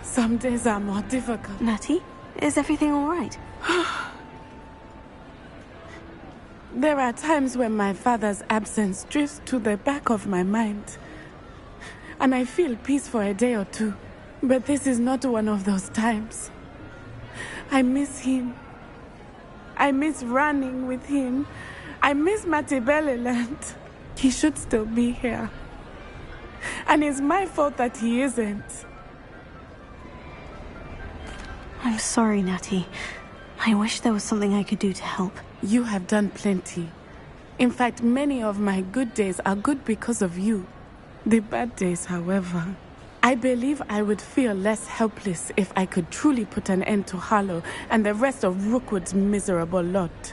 Some days are more difficult. Natty, is everything all right? There are times when my father's absence drifts to the back of my mind, and I feel peace for a day or two. But this is not one of those times. I miss him. I miss running with him. I miss Matibeleland. He should still be here. And it's my fault that he isn't. I'm sorry, Natty. I wish there was something I could do to help. You have done plenty. In fact, many of my good days are good because of you. The bad days, however, I believe I would feel less helpless if I could truly put an end to Harlow and the rest of Rookwood's miserable lot.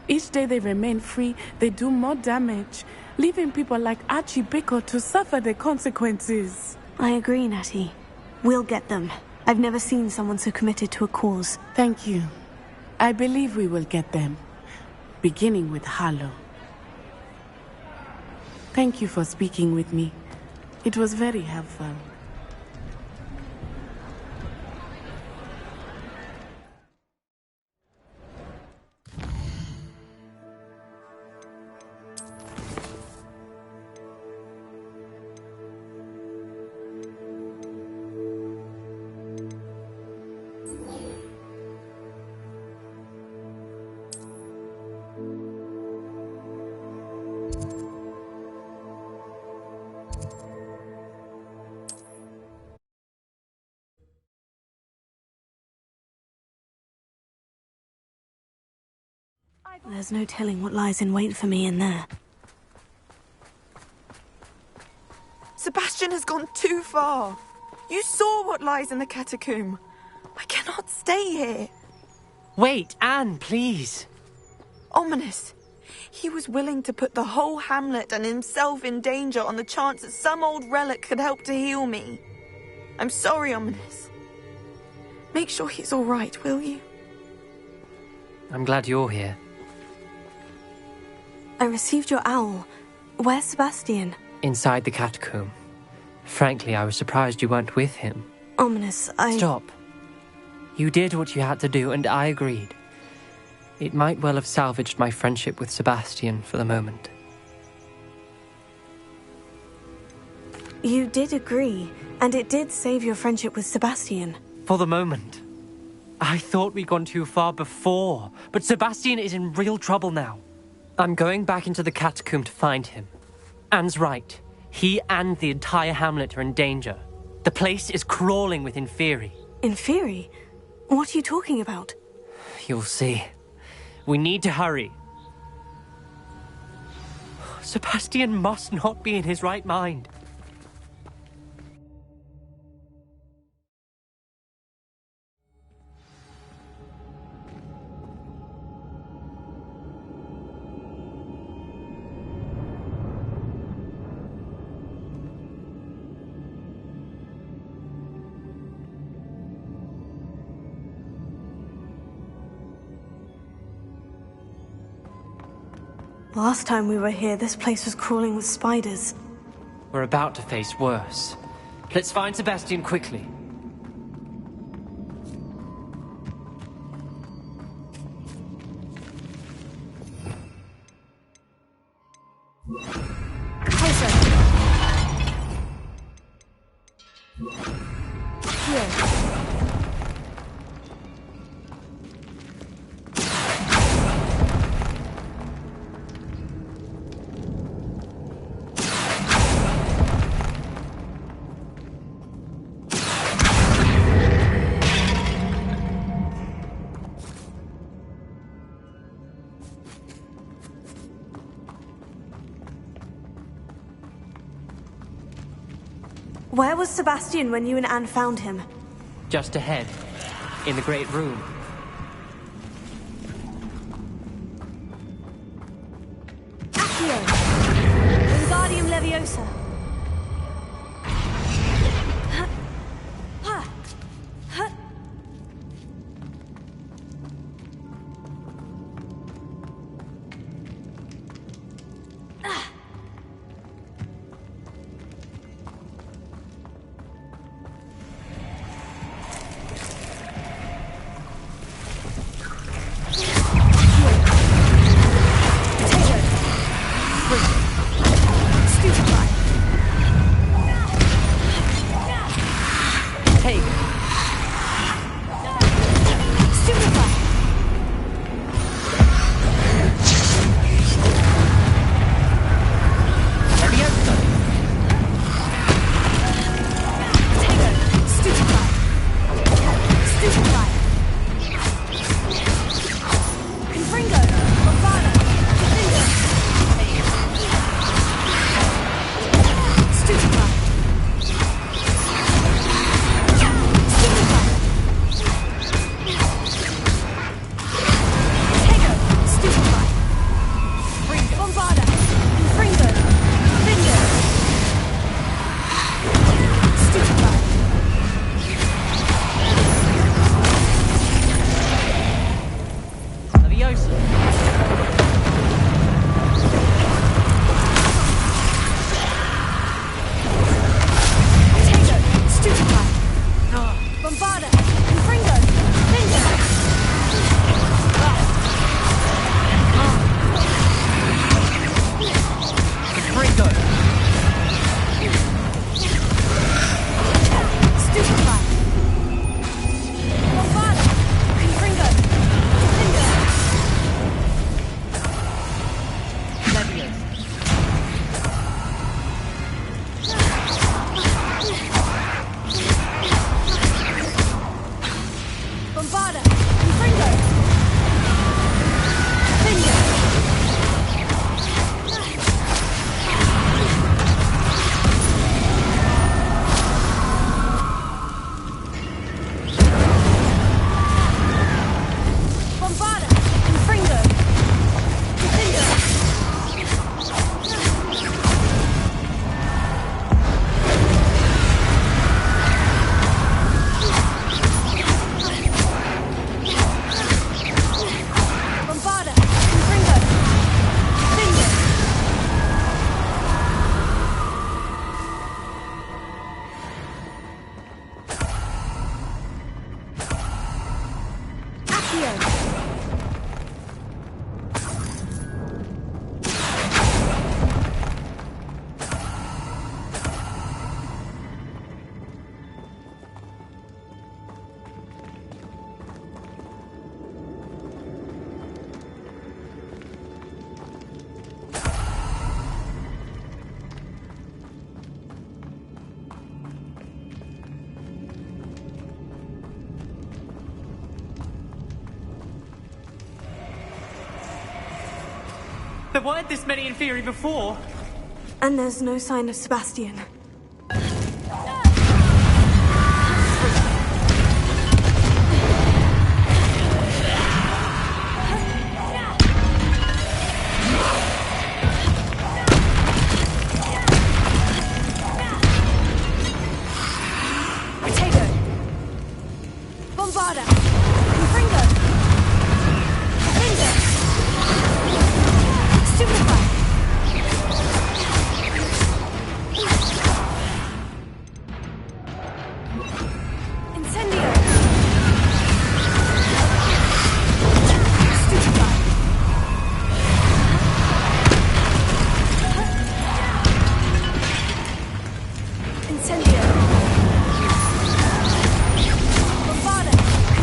Each day they remain free, they do more damage, leaving people like Archie Bickle to suffer the consequences. I agree, Natty. We'll get them. I've never seen someone so committed to a cause. Thank you. I believe we will get them, beginning with Harlow. Thank you for speaking with me. It was very helpful. There's no telling what lies in wait for me in there. Sebastian has gone too far. You saw what lies in the catacomb. I cannot stay here. Wait, Anne, please. Ominous. He was willing to put the whole hamlet and himself in danger on the chance that some old relic could help to heal me. I'm sorry, Ominous. Make sure he's all right, will you? I'm glad you're here. I received your owl. Where's Sebastian? Inside the catacomb. Frankly, I was surprised you weren't with him. Ominous, Stop. You did what you had to do, and I agreed. It might well have salvaged my friendship with Sebastian for the moment. You did agree, and it did save your friendship with Sebastian. For the moment. I thought we'd gone too far before, but Sebastian is in real trouble now. I'm going back into the catacomb to find him. Anne's right. He and the entire hamlet are in danger. The place is crawling with Inferi. Inferi? What are you talking about? You'll see. We need to hurry. Sebastian must not be in his right mind. Last time we were here, this place was crawling with spiders. We're about to face worse. Let's find Sebastian quickly. Where was Sebastian when you and Anne found him? Just ahead, in the Great Room. closer. There weren't this many in theory before. And there's no sign of Sebastian.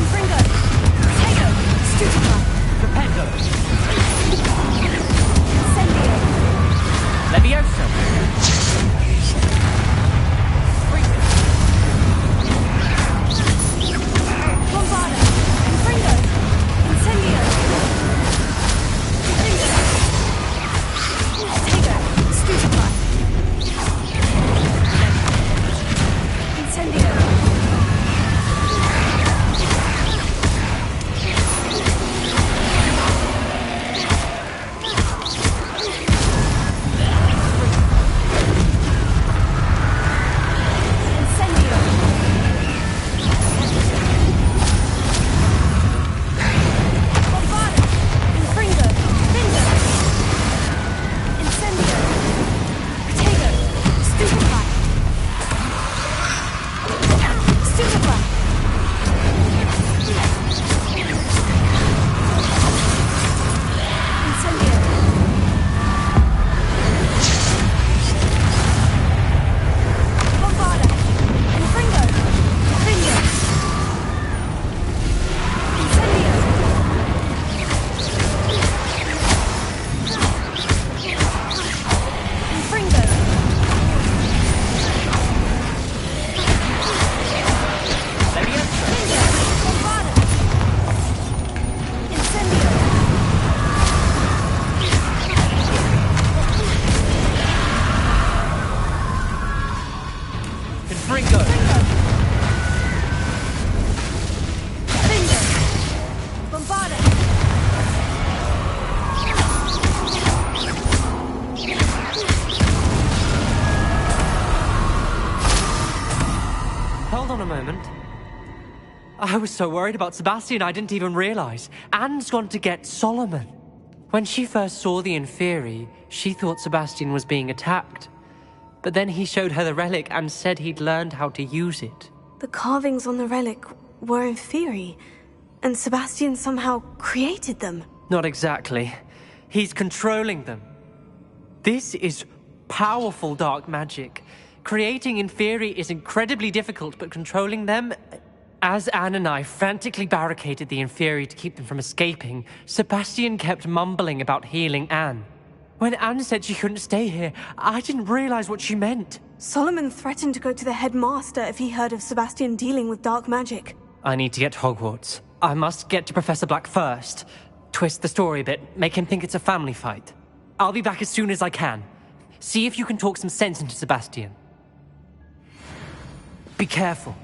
Confringo! I was so worried about Sebastian I didn't even realize. Anne's gone to get Solomon. When she first saw the Inferi, she thought Sebastian was being attacked. But then he showed her the relic and said he'd learned how to use it. The carvings on the relic were Inferi, and Sebastian somehow created them. Not exactly. He's controlling them. This is powerful dark magic. Creating Inferi is incredibly difficult, but controlling them... As Anne and I frantically barricaded the Inferi to keep them from escaping, Sebastian kept mumbling about healing Anne. When Anne said she couldn't stay here, I didn't realize what she meant. Solomon threatened to go to the headmaster if he heard of Sebastian dealing with dark magic. I need to get to Hogwarts. I must get to Professor Black first. Twist the story a bit, make him think it's a family fight. I'll be back as soon as I can. See if you can talk some sense into Sebastian. Be careful.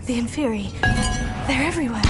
The Inferi. They're everywhere.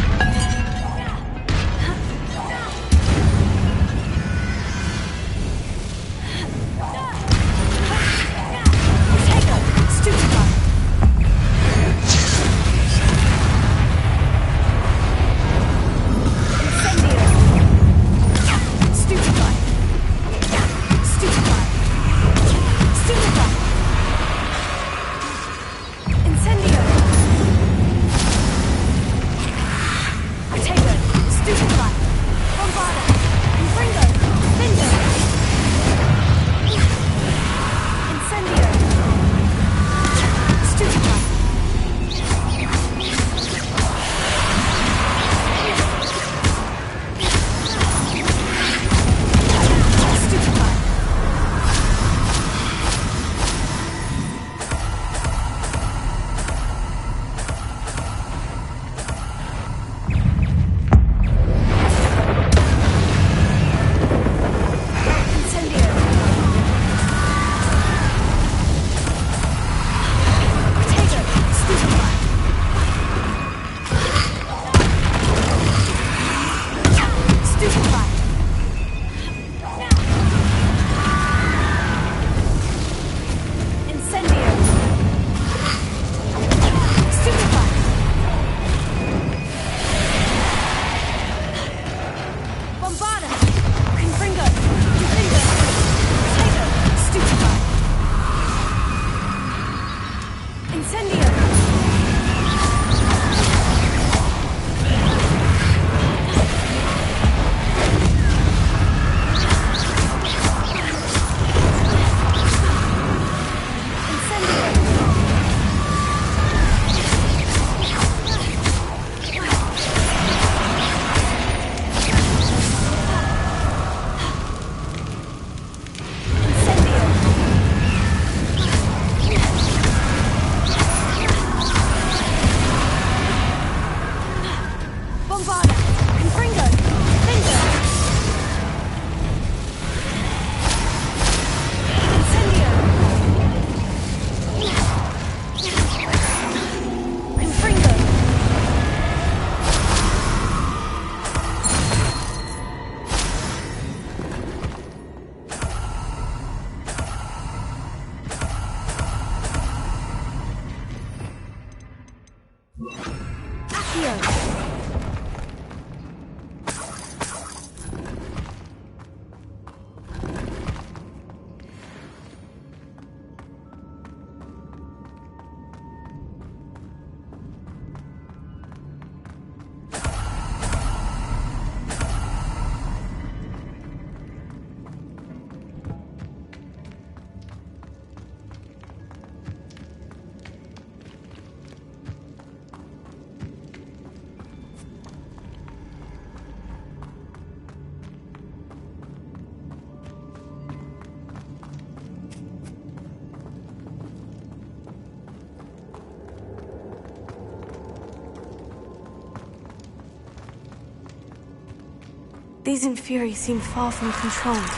These Inferi seem far from controlled.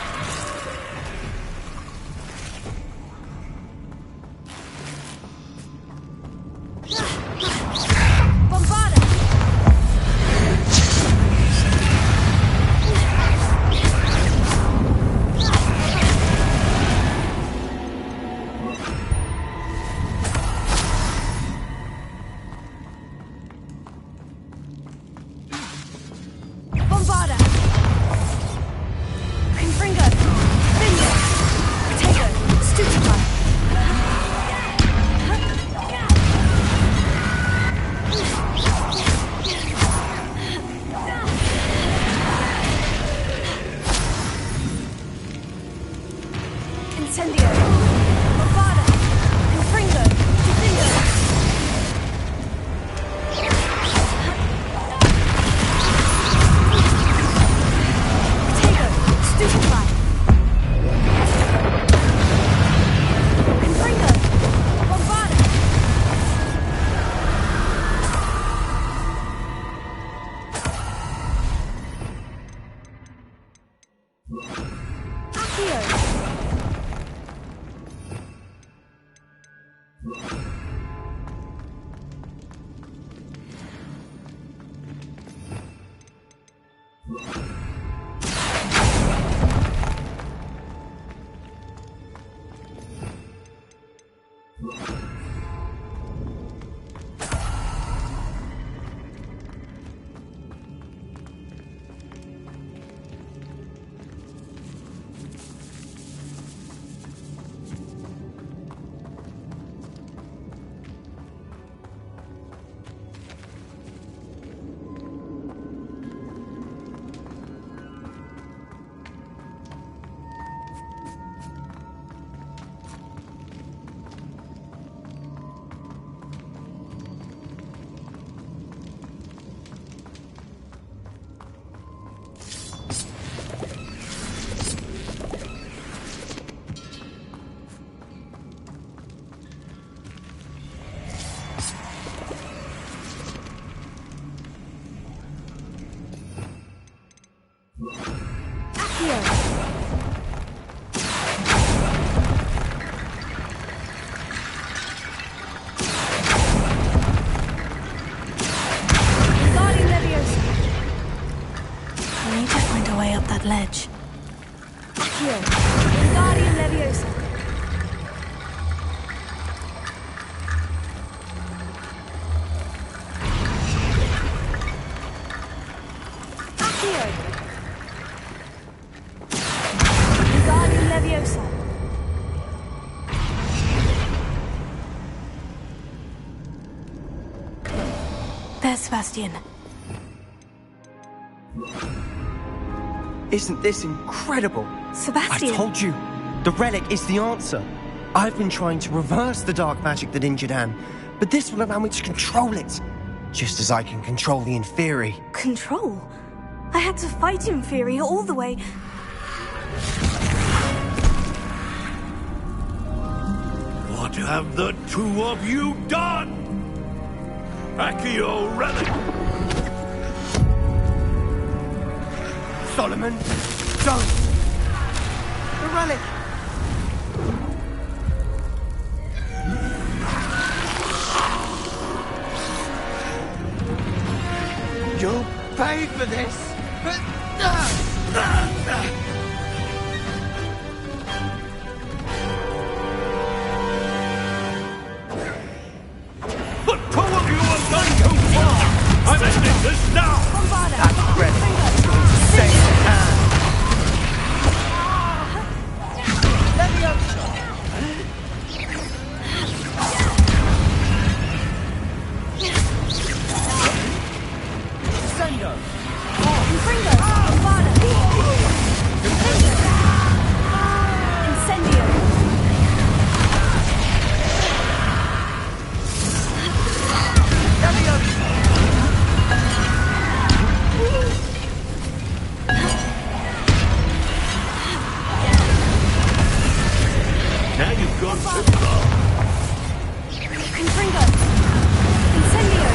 Ledge. Accio. Wingardium Leviosa. Accio. Wingardium Leviosa. There's Sebastian. Isn't this incredible? Sebastian! I told you, the relic is the answer. I've been trying to reverse the dark magic that injured Anne, but this will allow me to control it, just as I can control the Inferi. Control? I had to fight Inferi all the way. What have the two of you done? Accio relic! Solomon, don't! The relic! You'll pay for this! The two of you have gone too far! I'm ending this now! That relic is going to save Anne! Now you've gone too far. Confringo. Incendio.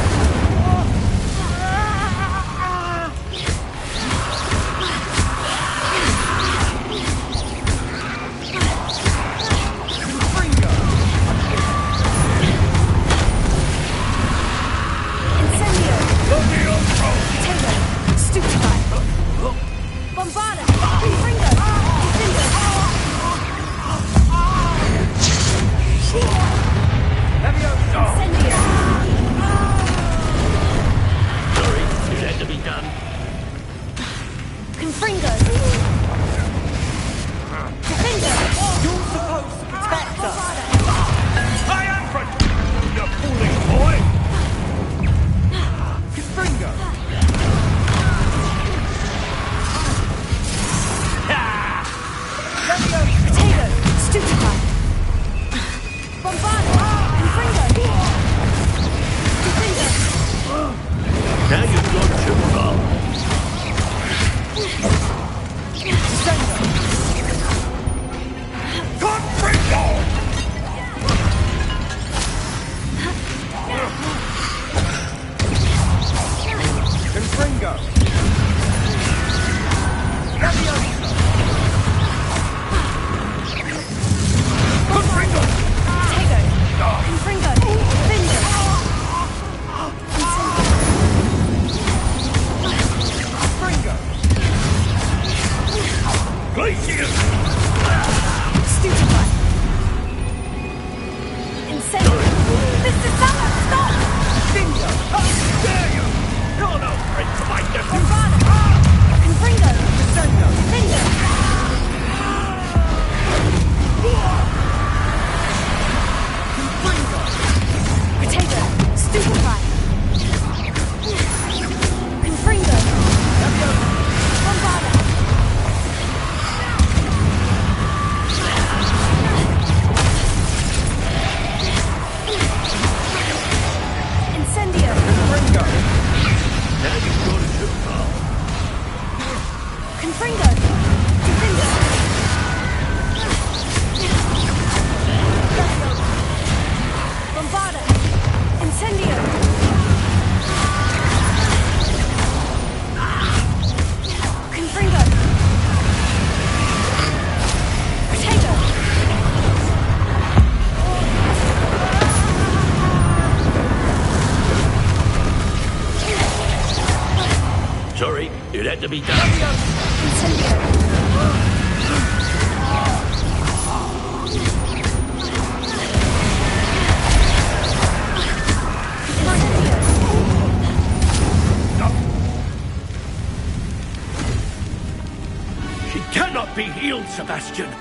Sebastian.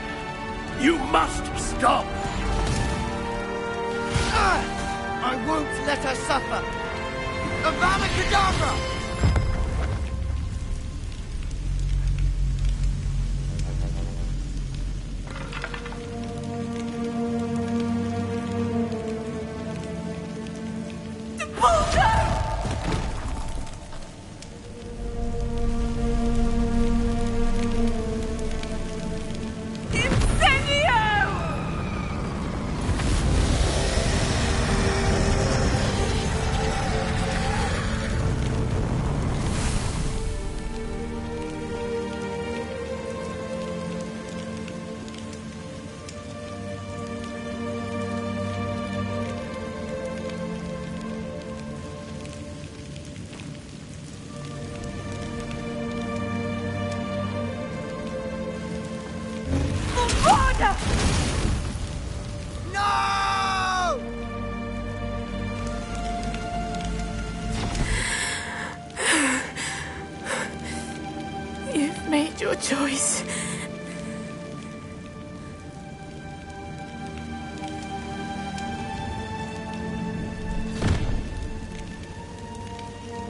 You must stop! I won't let her suffer! Avada Kedavra! No! You've made your choice.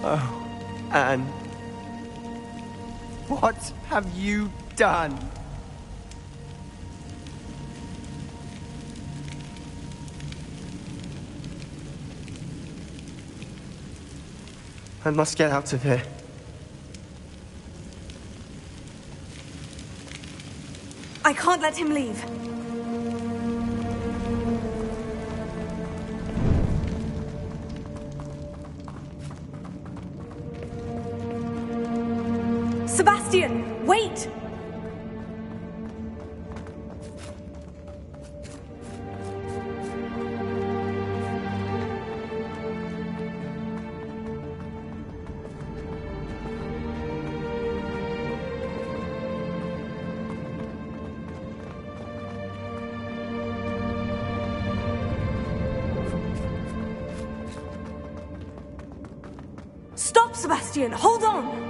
Oh, Anne. What have you done? I must get out of here. I can't let him leave. Sebastian, wait! Stop, Sebastian! Hold on!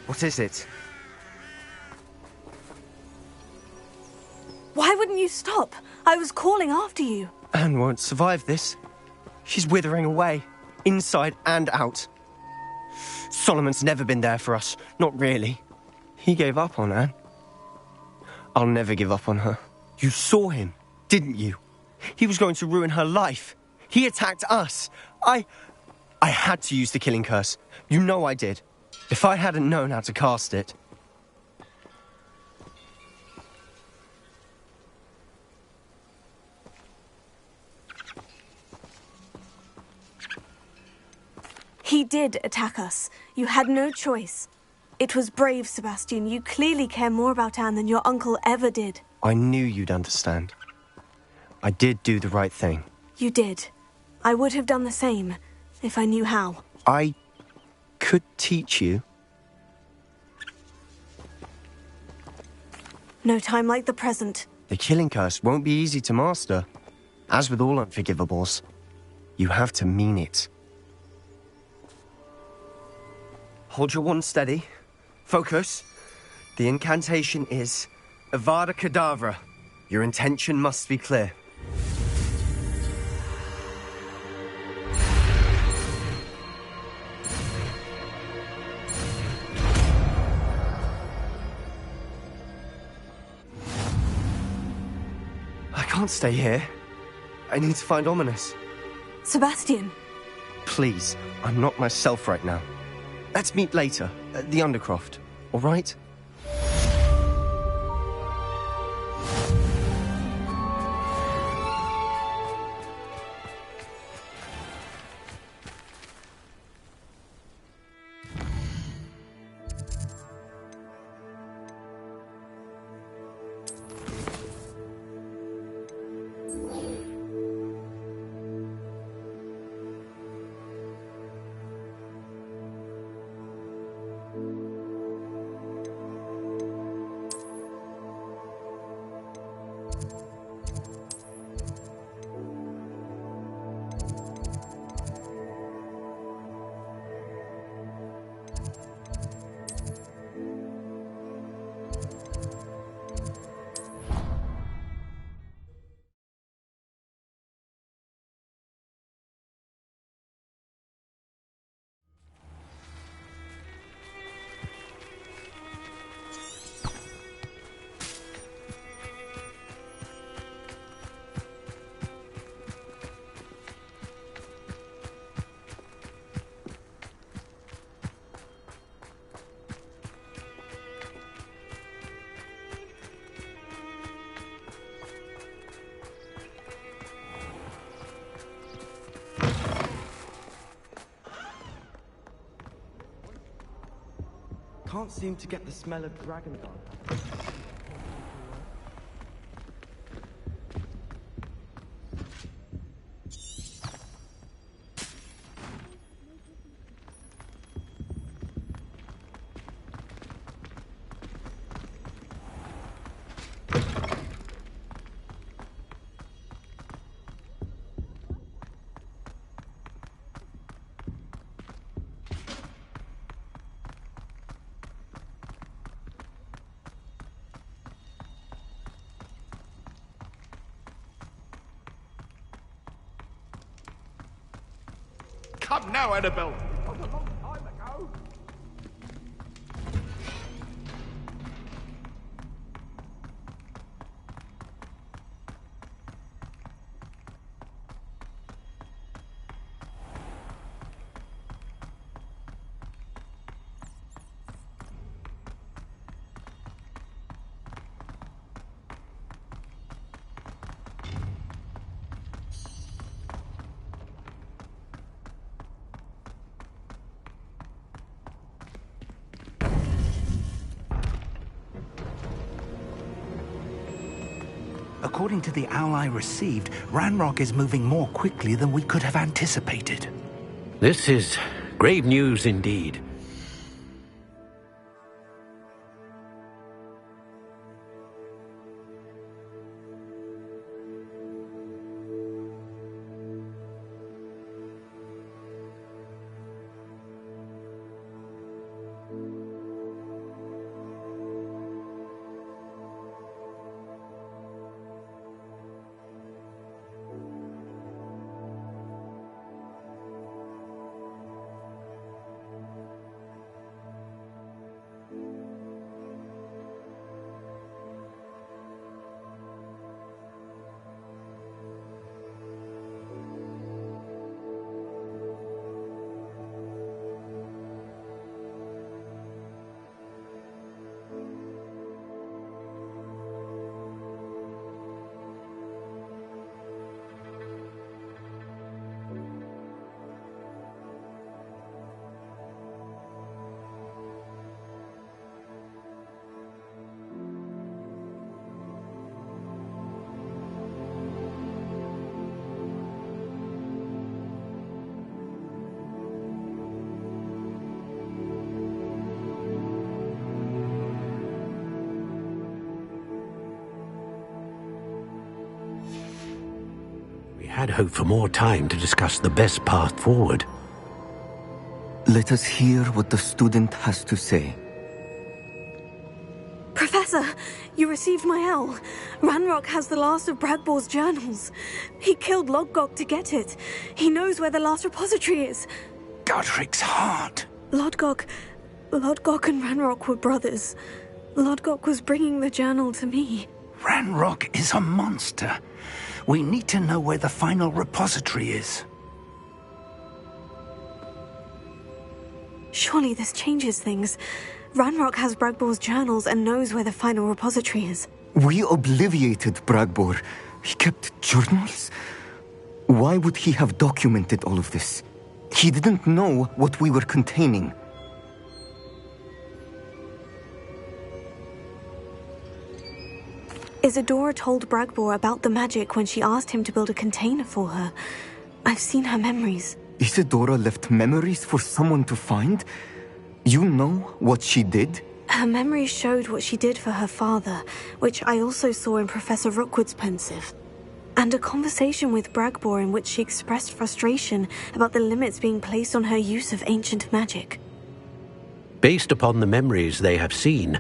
What is it? Why wouldn't you stop? I was calling after you. Anne won't survive this. She's withering away, inside and out. Solomon's never been there for us, not really. He gave up on Anne. I'll never give up on her. You saw him, didn't you? He was going to ruin her life. He attacked us. I had to use the killing curse. You know I did. If I hadn't known how to cast it... He did attack us. You had no choice. It was brave, Sebastian. You clearly care more about Anne than your uncle ever did. I knew you'd understand. I did do the right thing. You did. I would have done the same, if I knew how. I could teach you. No time like the present. The killing curse won't be easy to master. As with all unforgivables, you have to mean it. Hold your wand steady. Focus. The incantation is Avada Kedavra. Your intention must be clear. I can't stay here. I need to find Ominous. Sebastian. Please, I'm not myself right now. Let's meet later, at the Undercroft, all right? can't seem to get the smell of dragon dung. Come now, Annabelle. That was a long time ago. According to the owl I received, Ranrock is moving more quickly than we could have anticipated. This is grave news indeed. Had hoped for more time to discuss the best path forward. Let us hear what the student has to say. Professor, you received my owl. Ranrock has the last of Bradbor's journals. He killed Lodgok to get it. He knows where the last repository is. Godric's heart. Lodgok and Ranrock were brothers. Lodgok was bringing the journal to me. Ranrock is a monster. We need to know where the final repository is. Surely this changes things. Ranrock has Bradbor's journals and knows where the final repository is. We obliviated Bradbor. He kept journals? Why would he have documented all of this? He didn't know what we were containing. Isadora told Bradbor about the magic when she asked him to build a container for her. I've seen her memories. Isadora left memories for someone to find? You know what she did? Her memories showed what she did for her father, which I also saw in Professor Rookwood's pensive. And a conversation with Bradbor in which she expressed frustration about the limits being placed on her use of ancient magic. Based upon the memories they have seen,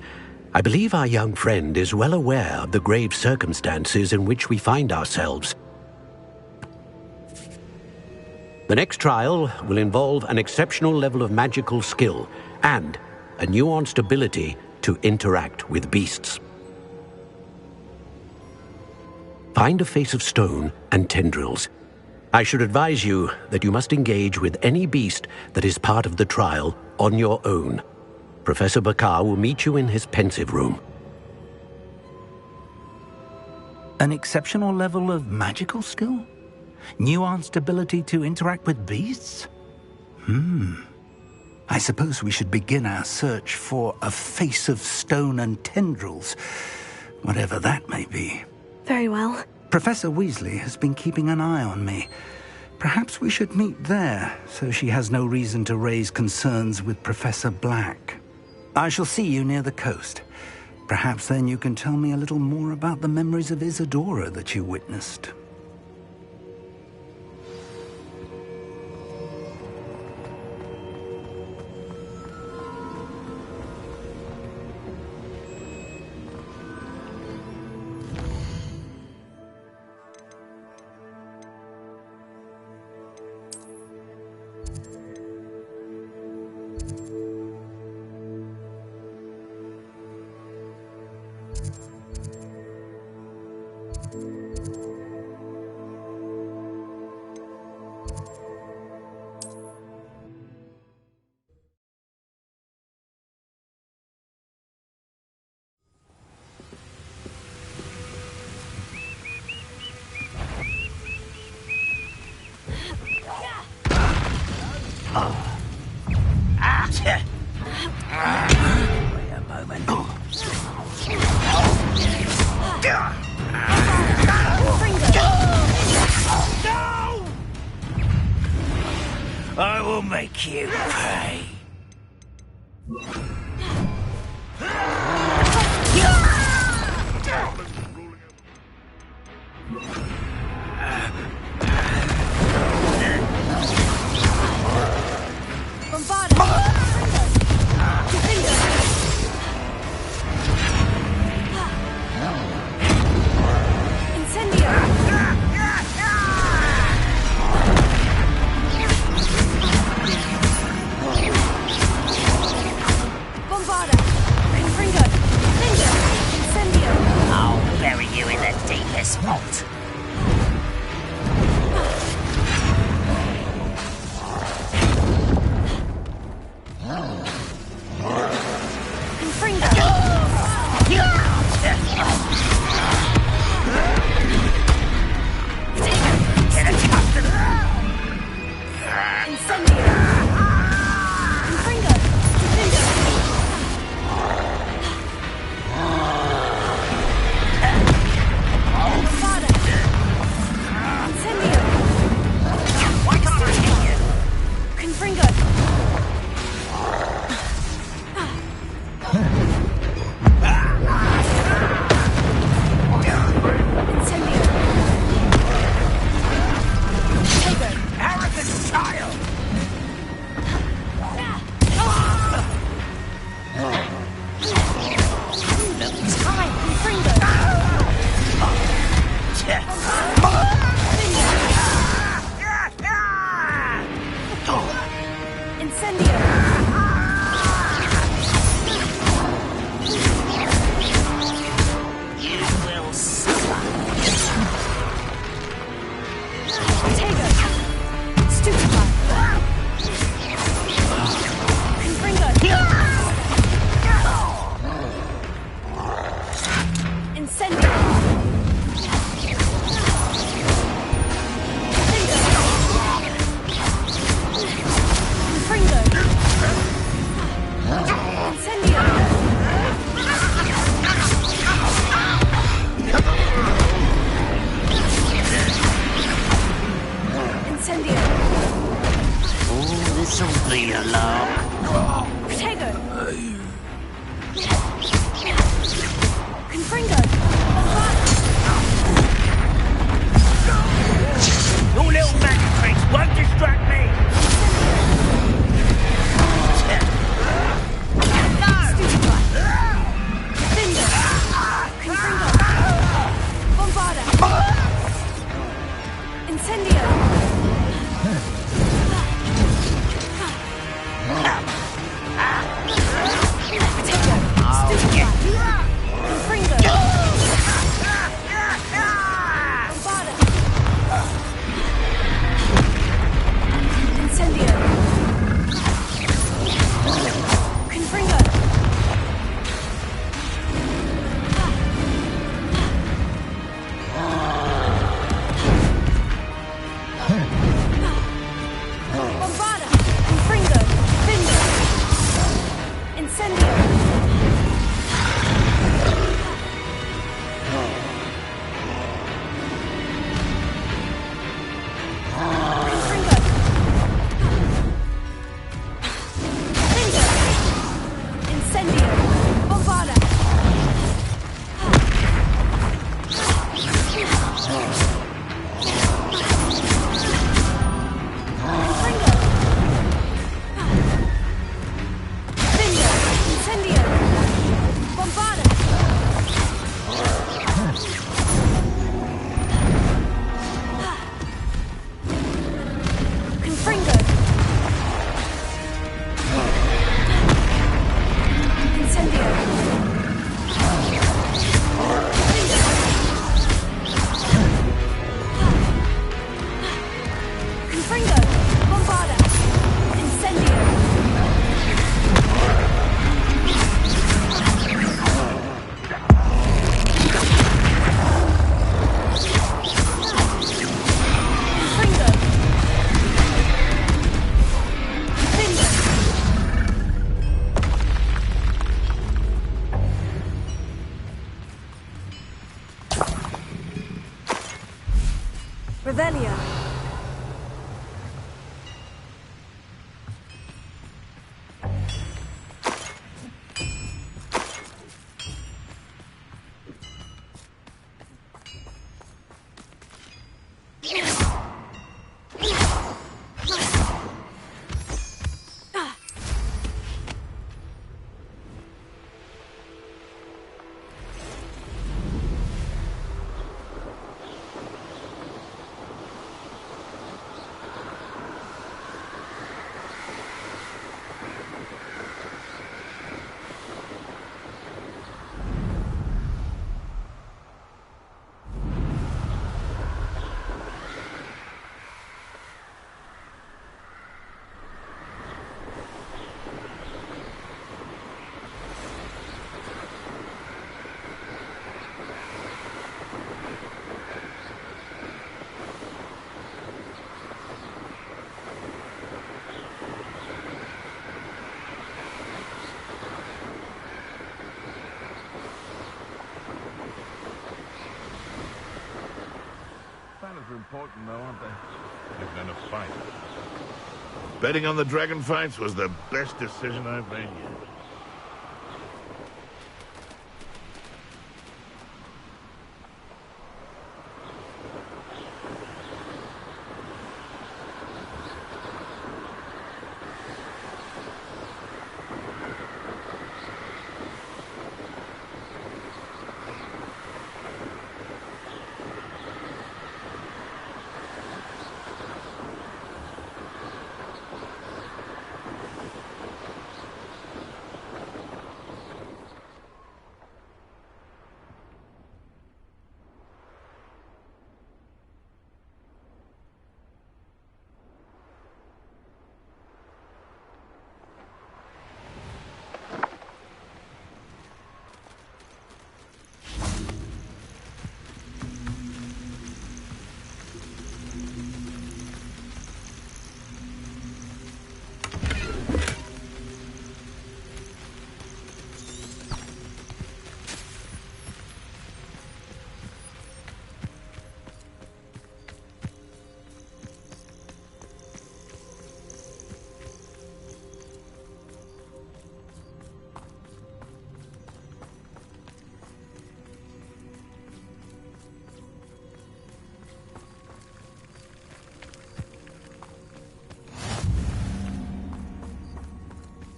I believe our young friend is well aware of the grave circumstances in which we find ourselves. The next trial will involve an exceptional level of magical skill and a nuanced ability to interact with beasts. Find a face of stone and tendrils. I should advise you that you must engage with any beast that is part of the trial on your own. Professor Bakar will meet you in his pensive room. An exceptional level of magical skill? Nuanced ability to interact with beasts? I suppose we should begin our search for a face of stone and tendrils, whatever that may be. Very well. Professor Weasley has been keeping an eye on me. Perhaps we should meet there, so she has no reason to raise concerns with Professor Black. I shall see you near the coast. Perhaps then you can tell me a little more about the memories of Isadora that you witnessed. Wait a moment. I will make you pay. Revelio. Are important though, aren't they? Given enough fight. Betting on the dragon fights was the best decision I've made yet.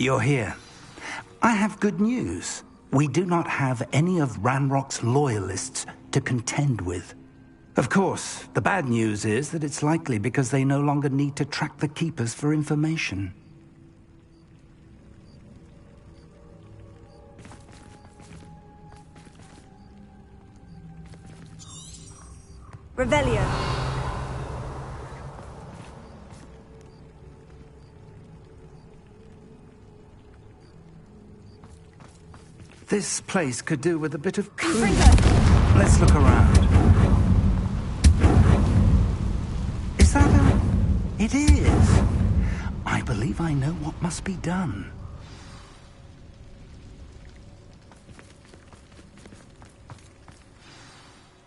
You're here. I have good news. We do not have any of Ranrock's loyalists to contend with. Of course, the bad news is that it's likely because they no longer need to track the Keepers for information. Revelio. This place could do with a bit of pruning. Let's look around. Is that a... It is. I believe I know what must be done.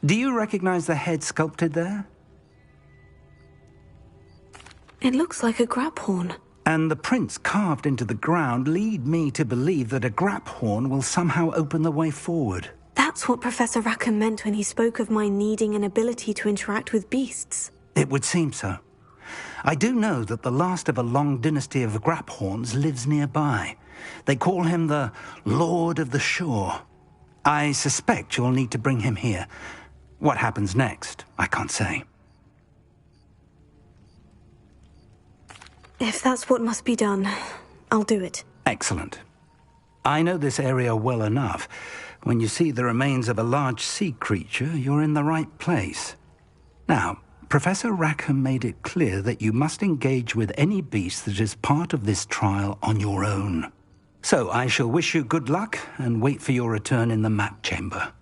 Do you recognize the head sculpted there? It looks like a grap horn. And the prints carved into the ground lead me to believe that a grap horn will somehow open the way forward. That's what Professor Rackham meant when he spoke of my needing an ability to interact with beasts. It would seem so. I do know that the last of a long dynasty of grap horns lives nearby. They call him the Lord of the Shore. I suspect you'll need to bring him here. What happens next, I can't say. If that's what must be done, I'll do it. Excellent. I know this area well enough. When you see the remains of a large sea creature, you're in the right place. Now, Professor Rackham made it clear that you must engage with any beast that is part of this trial on your own. So I shall wish you good luck and wait for your return in the map chamber.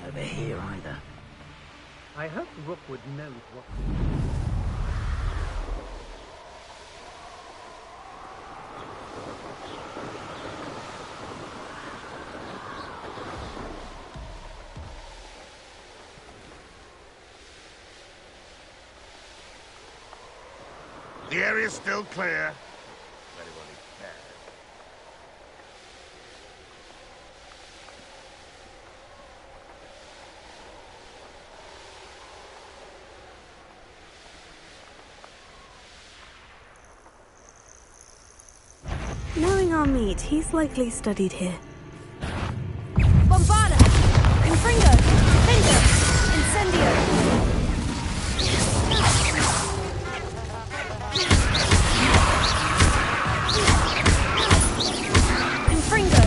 over here either. I hope Rookwood knows what... The area's still clear. Anyone who cares. Knowing our meat, he's likely studied here. Bombarda! Confringo! Findo! Incendio! Confringo!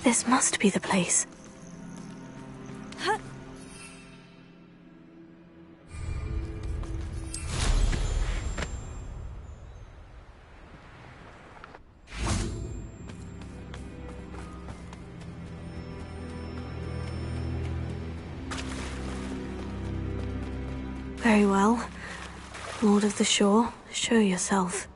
This must be the place. Very well. Lord of the Shore, show yourself.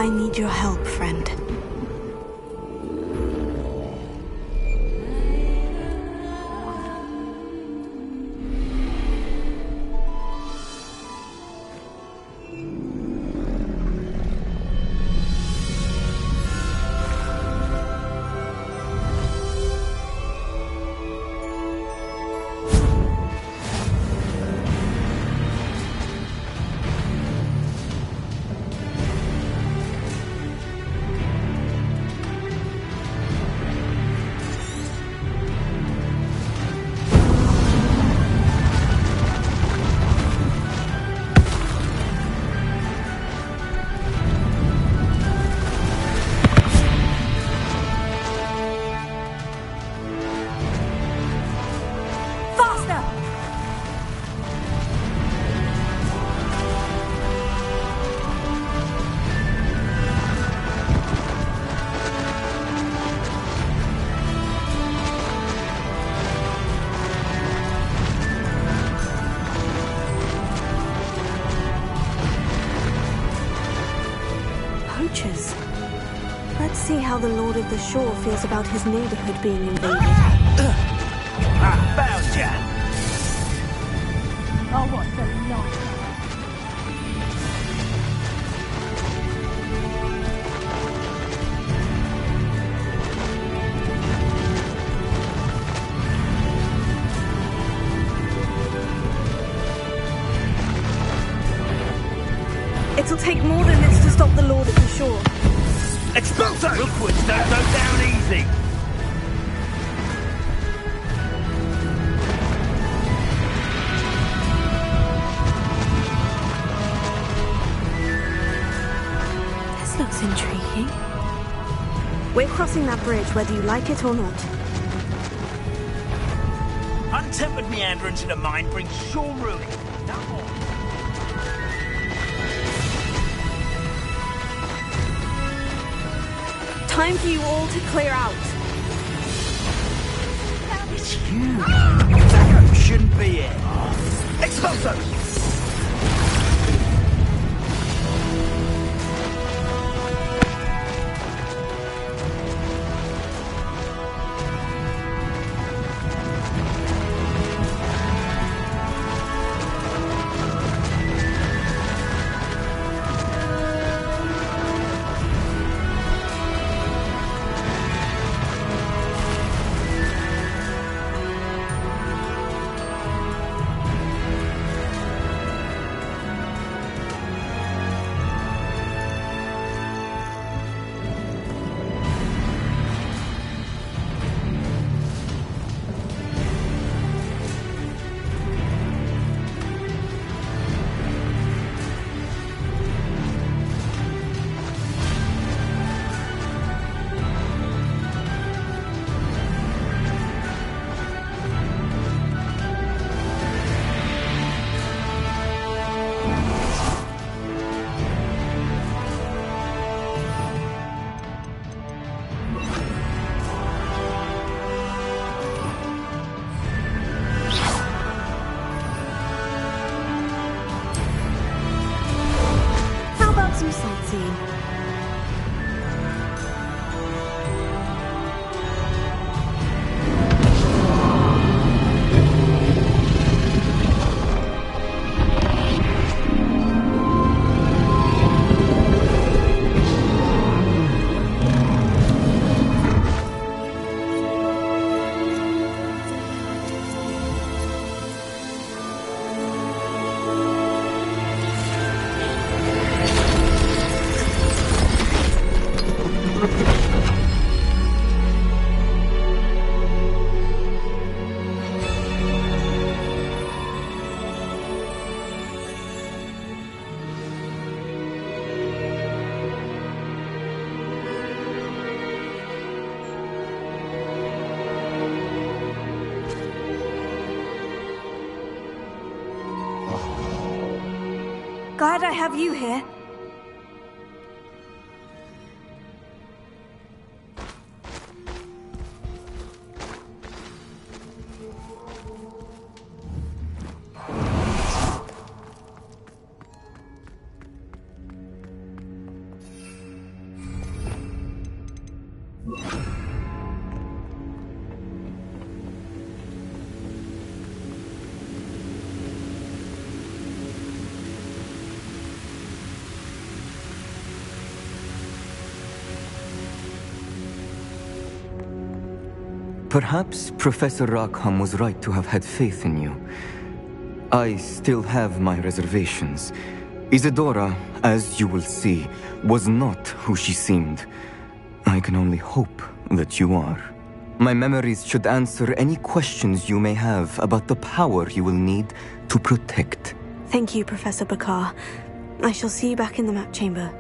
I need your help, friend. Let's see how the Lord of the Shore feels about his neighborhood being invaded. Found ya! Oh, what the night. It'll take more than this to stop the Lord of the Shore. Expulso! Rookwood's don't go down easy! This looks intriguing. We're crossing that bridge whether you like it or not. Untempered meanderance in a mine brings sure ruin. No more. Time for you all to clear out. It's you. That shouldn't be it. Expulso! Glad I have you here. Perhaps Professor Rackham was right to have had faith in you. I still have my reservations. Isadora, as you will see, was not who she seemed. I can only hope that you are. My memories should answer any questions you may have about the power you will need to protect. Thank you, Professor Bakar. I shall see you back in the map chamber.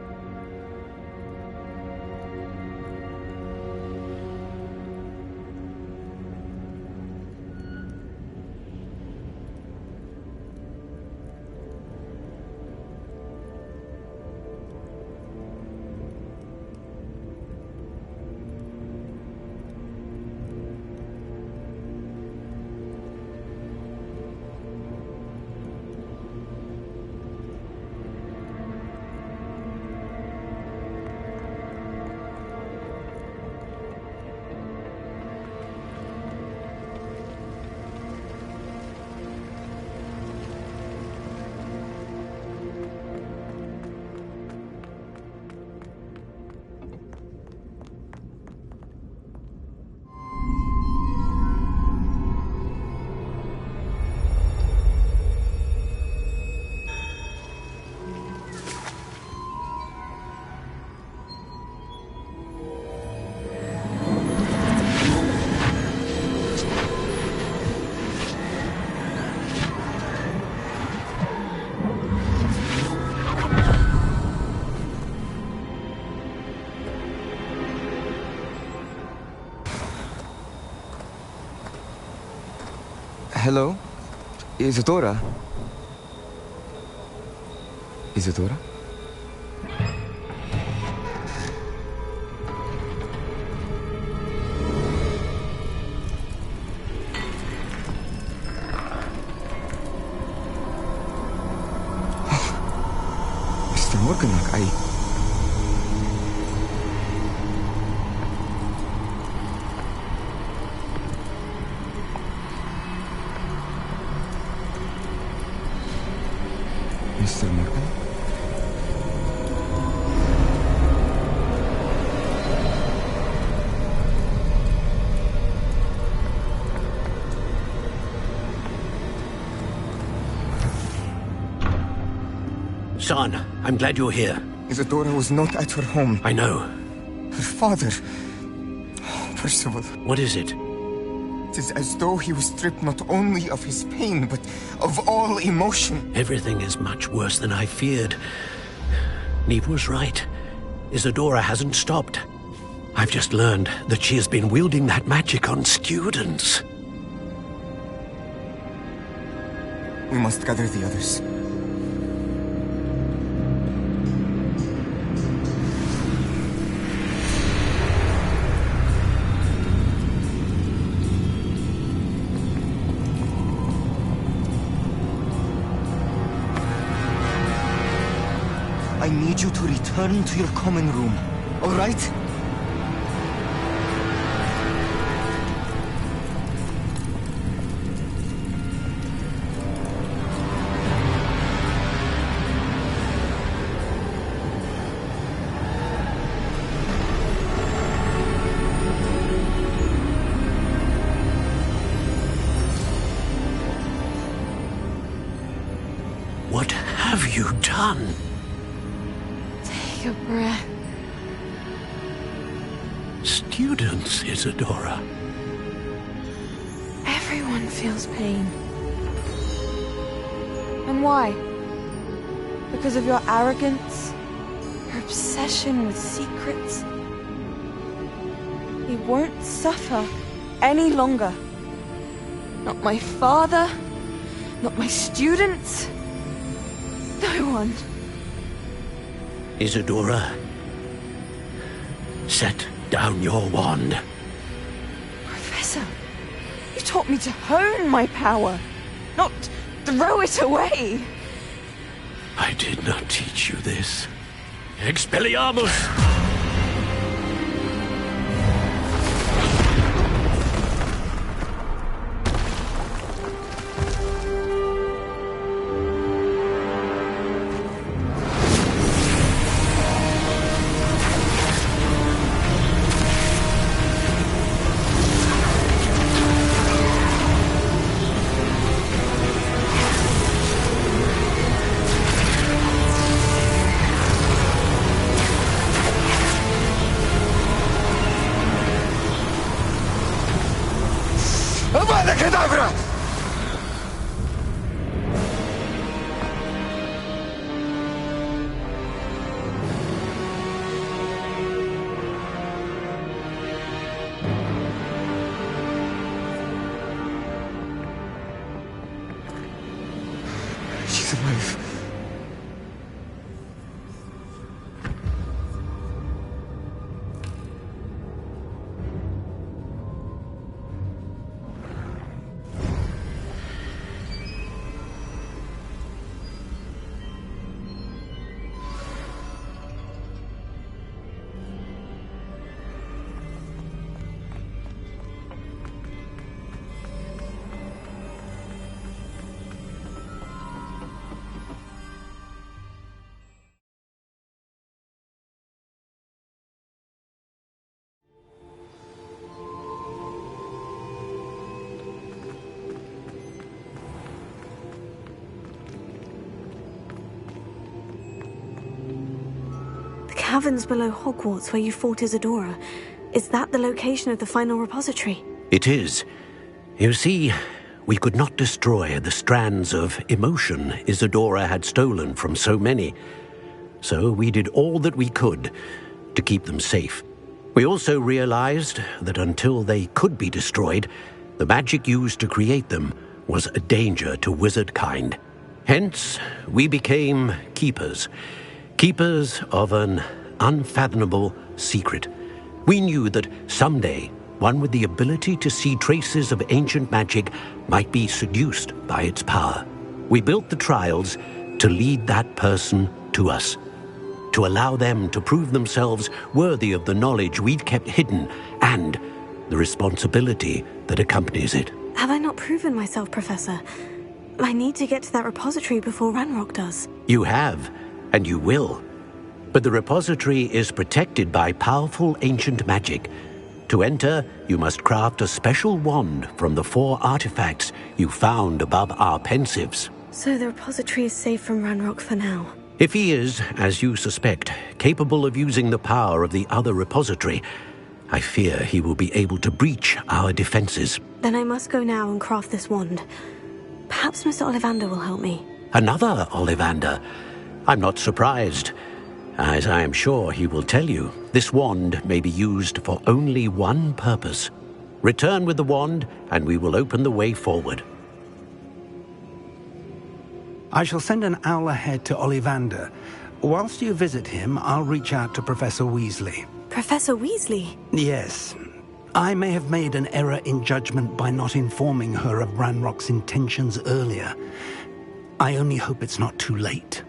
Hello? Isadora? Isadora? Mr. Morganlock, Mr. Morgan? Son, I'm glad you're here. Isadora was not at her home. I know. Her father... Percival. What is it? It is as though he was stripped not only of his pain, but of all emotion. Everything is much worse than I feared. Neve was right. Isadora hasn't stopped. I've just learned that she has been wielding that magic on students. We must gather the others. I need you to return to your common room, all right? What have you done? Take a breath. Students, Isadora. Everyone feels pain. And why? Because of your arrogance? Your obsession with secrets? He won't suffer any longer. Not my father, not my students, no one. Isadora, set down your wand. Professor, you taught me to hone my power, not throw it away. I did not teach you this. Expelliarmus! Kedavra! She's alive. Caverns below Hogwarts where you fought Isadora. Is that the location of the final repository? It is. You see, we could not destroy the strands of emotion Isadora had stolen from so many. So we did all that we could to keep them safe. We also realized that until they could be destroyed, the magic used to create them was a danger to wizard kind. Hence, we became keepers. Keepers of an unfathomable secret. We knew that someday, one with the ability to see traces of ancient magic might be seduced by its power. We built the trials to lead that person to us, to allow them to prove themselves worthy of the knowledge we'd kept hidden and the responsibility that accompanies it. Have I not proven myself, Professor? I need to get to that repository before Ranrock does. You have, and you will. But the repository is protected by powerful ancient magic. To enter, you must craft a special wand from the 4 artifacts you found above our Ps5s. So the repository is safe from Ranrock for now. If he is, as you suspect, capable of using the power of the other repository, I fear he will be able to breach our defenses. Then I must go now and craft this wand. Perhaps Mr. Ollivander will help me. Another Ollivander? I'm not surprised. As I am sure he will tell you, this wand may be used for only one purpose. Return with the wand, and we will open the way forward. I shall send an owl ahead to Ollivander. Whilst you visit him, I'll reach out to Professor Weasley. Professor Weasley? Yes. I may have made an error in judgment by not informing her of Ranrock's intentions earlier. I only hope it's not too late.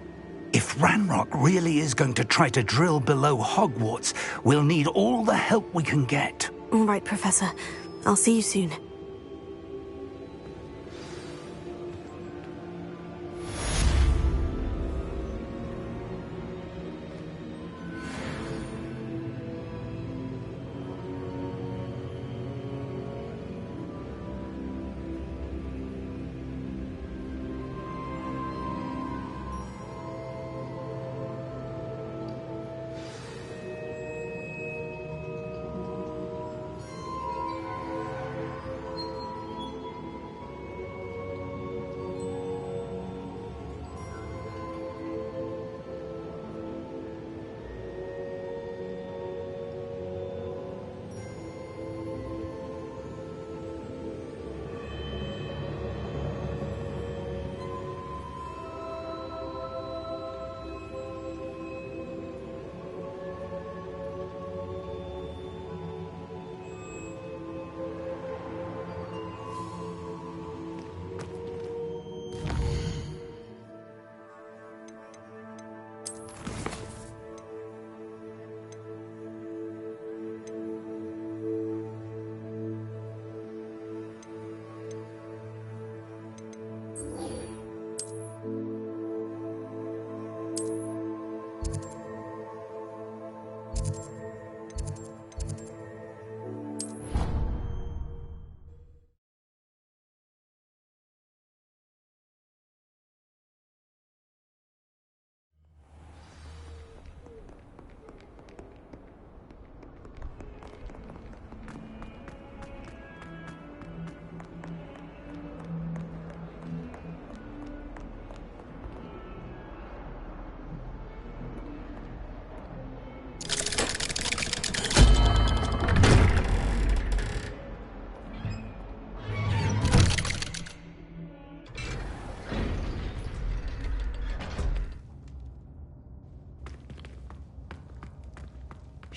If Ranrock really is going to try to drill below Hogwarts, we'll need all the help we can get. All right, Professor. I'll see you soon.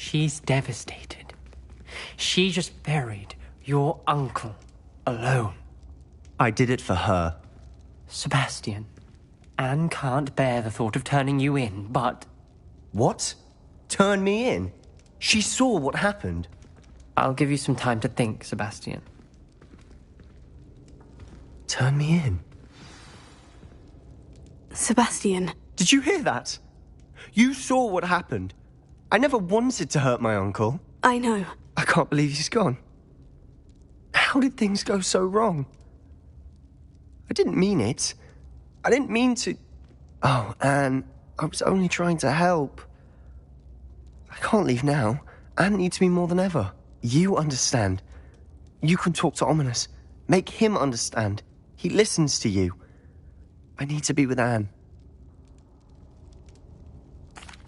She's devastated. She just buried your uncle alone. I did it for her. Sebastian, Anne can't bear the thought of turning you in, but... What? Turn me in? She saw what happened. I'll give you some time to think, Sebastian. Turn me in? Sebastian. Did you hear that? You saw what happened. I never wanted to hurt my uncle. I know. I can't believe he's gone. How did things go so wrong? I didn't mean it. I didn't mean to... Oh, Anne, I was only trying to help. I can't leave now. Anne needs me more than ever. You understand. You can talk to Ominous. Make him understand. He listens to you. I need to be with Anne.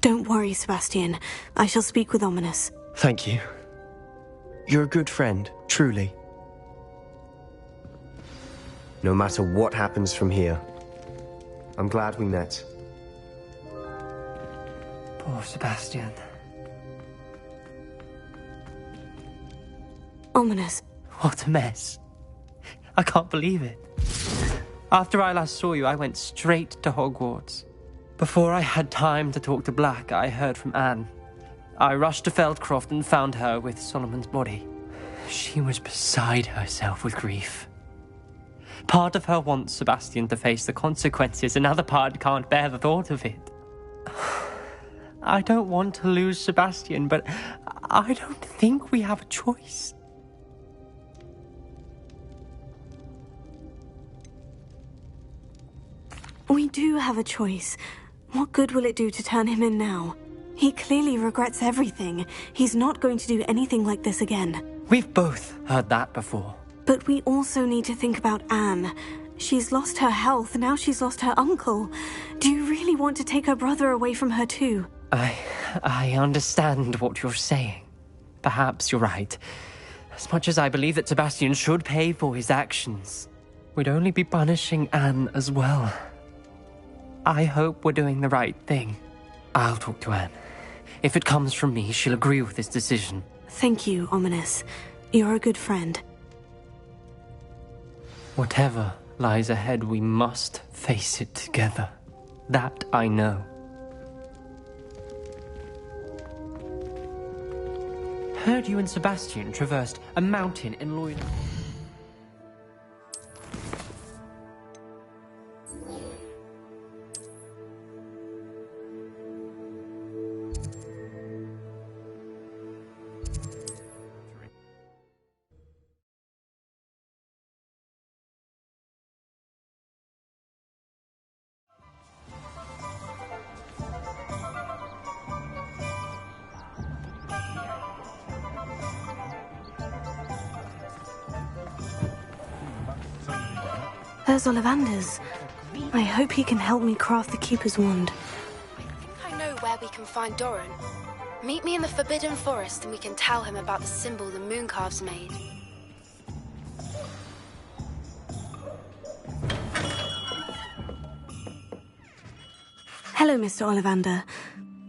Don't worry, Sebastian. I shall speak with Ominous. Thank you. You're a good friend, truly. No matter what happens from here, I'm glad we met. Poor Sebastian. Ominous. What a mess. I can't believe it. After I last saw you, I went straight to Hogwarts. Before I had time to talk to Black, I heard from Anne. I rushed to Feldcroft and found her with Solomon's body. She was beside herself with grief. Part of her wants Sebastian to face the consequences, another part can't bear the thought of it. I don't want to lose Sebastian, but I don't think we have a choice. We do have a choice. What good will it do to turn him in now? He clearly regrets everything. He's not going to do anything like this again. We've both heard that before. But we also need to think about Anne. She's lost her health, now she's lost her uncle. Do you really want to take her brother away from her too? I understand what you're saying. Perhaps you're right. As much as I believe that Sebastian should pay for his actions, we'd only be punishing Anne as well. I hope we're doing the right thing. I'll talk to Anne. If it comes from me, she'll agree with this decision. Thank you, Ominous. You're a good friend. Whatever lies ahead, we must face it together. That I know. Heard you and Sebastian traversed a mountain in Lloyd. There's Ollivander's. I hope he can help me craft the Keeper's Wand. I know where we can find Doran. Meet me in the Forbidden Forest and we can tell him about the symbol the Mooncalves made. Hello, Mr. Ollivander.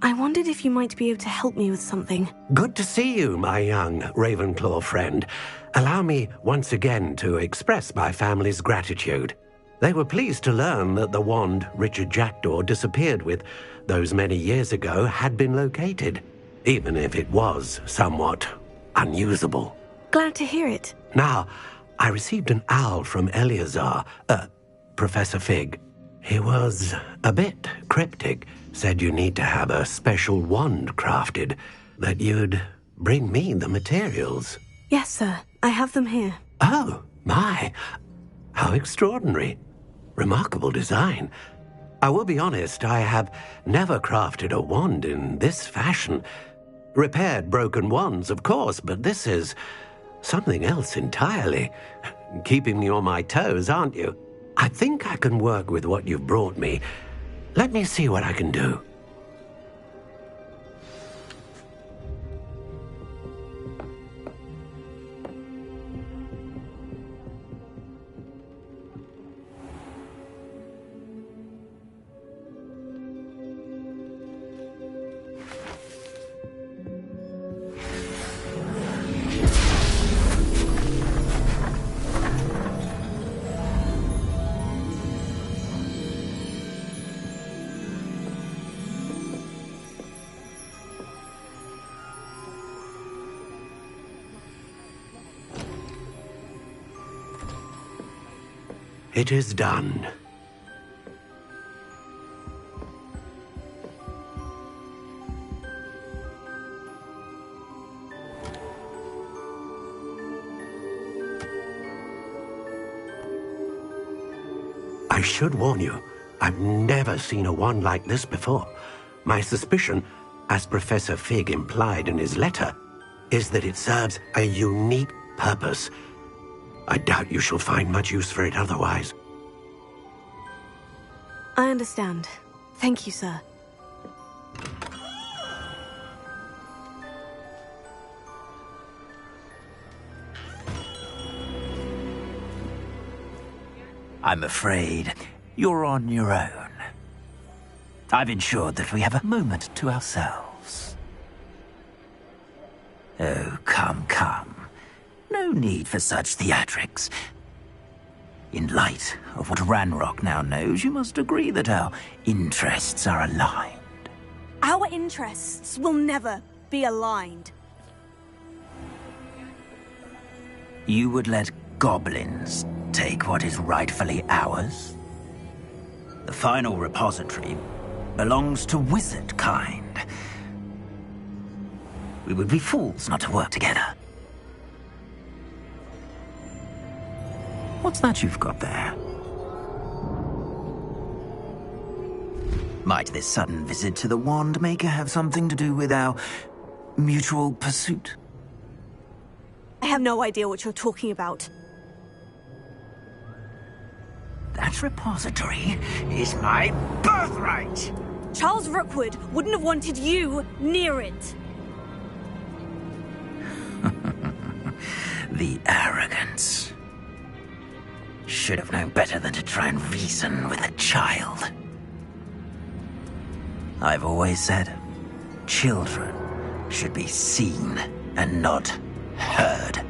I wondered if you might be able to help me with something. Good to see you, my young Ravenclaw friend. Allow me once again to express my family's gratitude. They were pleased to learn that the wand Richard Jackdaw disappeared with those many years ago had been located, even if it was somewhat unusable. Glad to hear it. Now, I received an owl from Eleazar, Professor Fig. He was a bit cryptic, said you need to have a special wand crafted, that you'd bring me the materials. Yes, sir. I have them here. Oh, my. How extraordinary. Remarkable design. I will be honest, I have never crafted a wand in this fashion. Repaired broken wands, of course, but this is something else entirely. Keeping me on my toes, aren't you? I think I can work with what you've brought me. Let me see what I can do. It is done. I should warn you, I've never seen a wand like this before. My suspicion, as Professor Fig implied in his letter, is that it serves a unique purpose. I doubt you shall find much use for it otherwise. I understand. Thank you, sir. I'm afraid you're on your own. I've ensured that we have a moment to ourselves. Oh, come, come. No need for such theatrics. In light of what Ranrock now knows, you must agree that our interests are aligned. Our interests will never be aligned. You would let goblins take what is rightfully ours? The final repository belongs to wizard kind. We would be fools not to work together. What's that you've got there? Might this sudden visit to the Wand Maker have something to do with our mutual pursuit? I have no idea what you're talking about. That repository is my birthright! Charles Rookwood wouldn't have wanted you near it. The arrogance. Should have known better than to try and reason with a child. I've always said, children should be seen and not heard.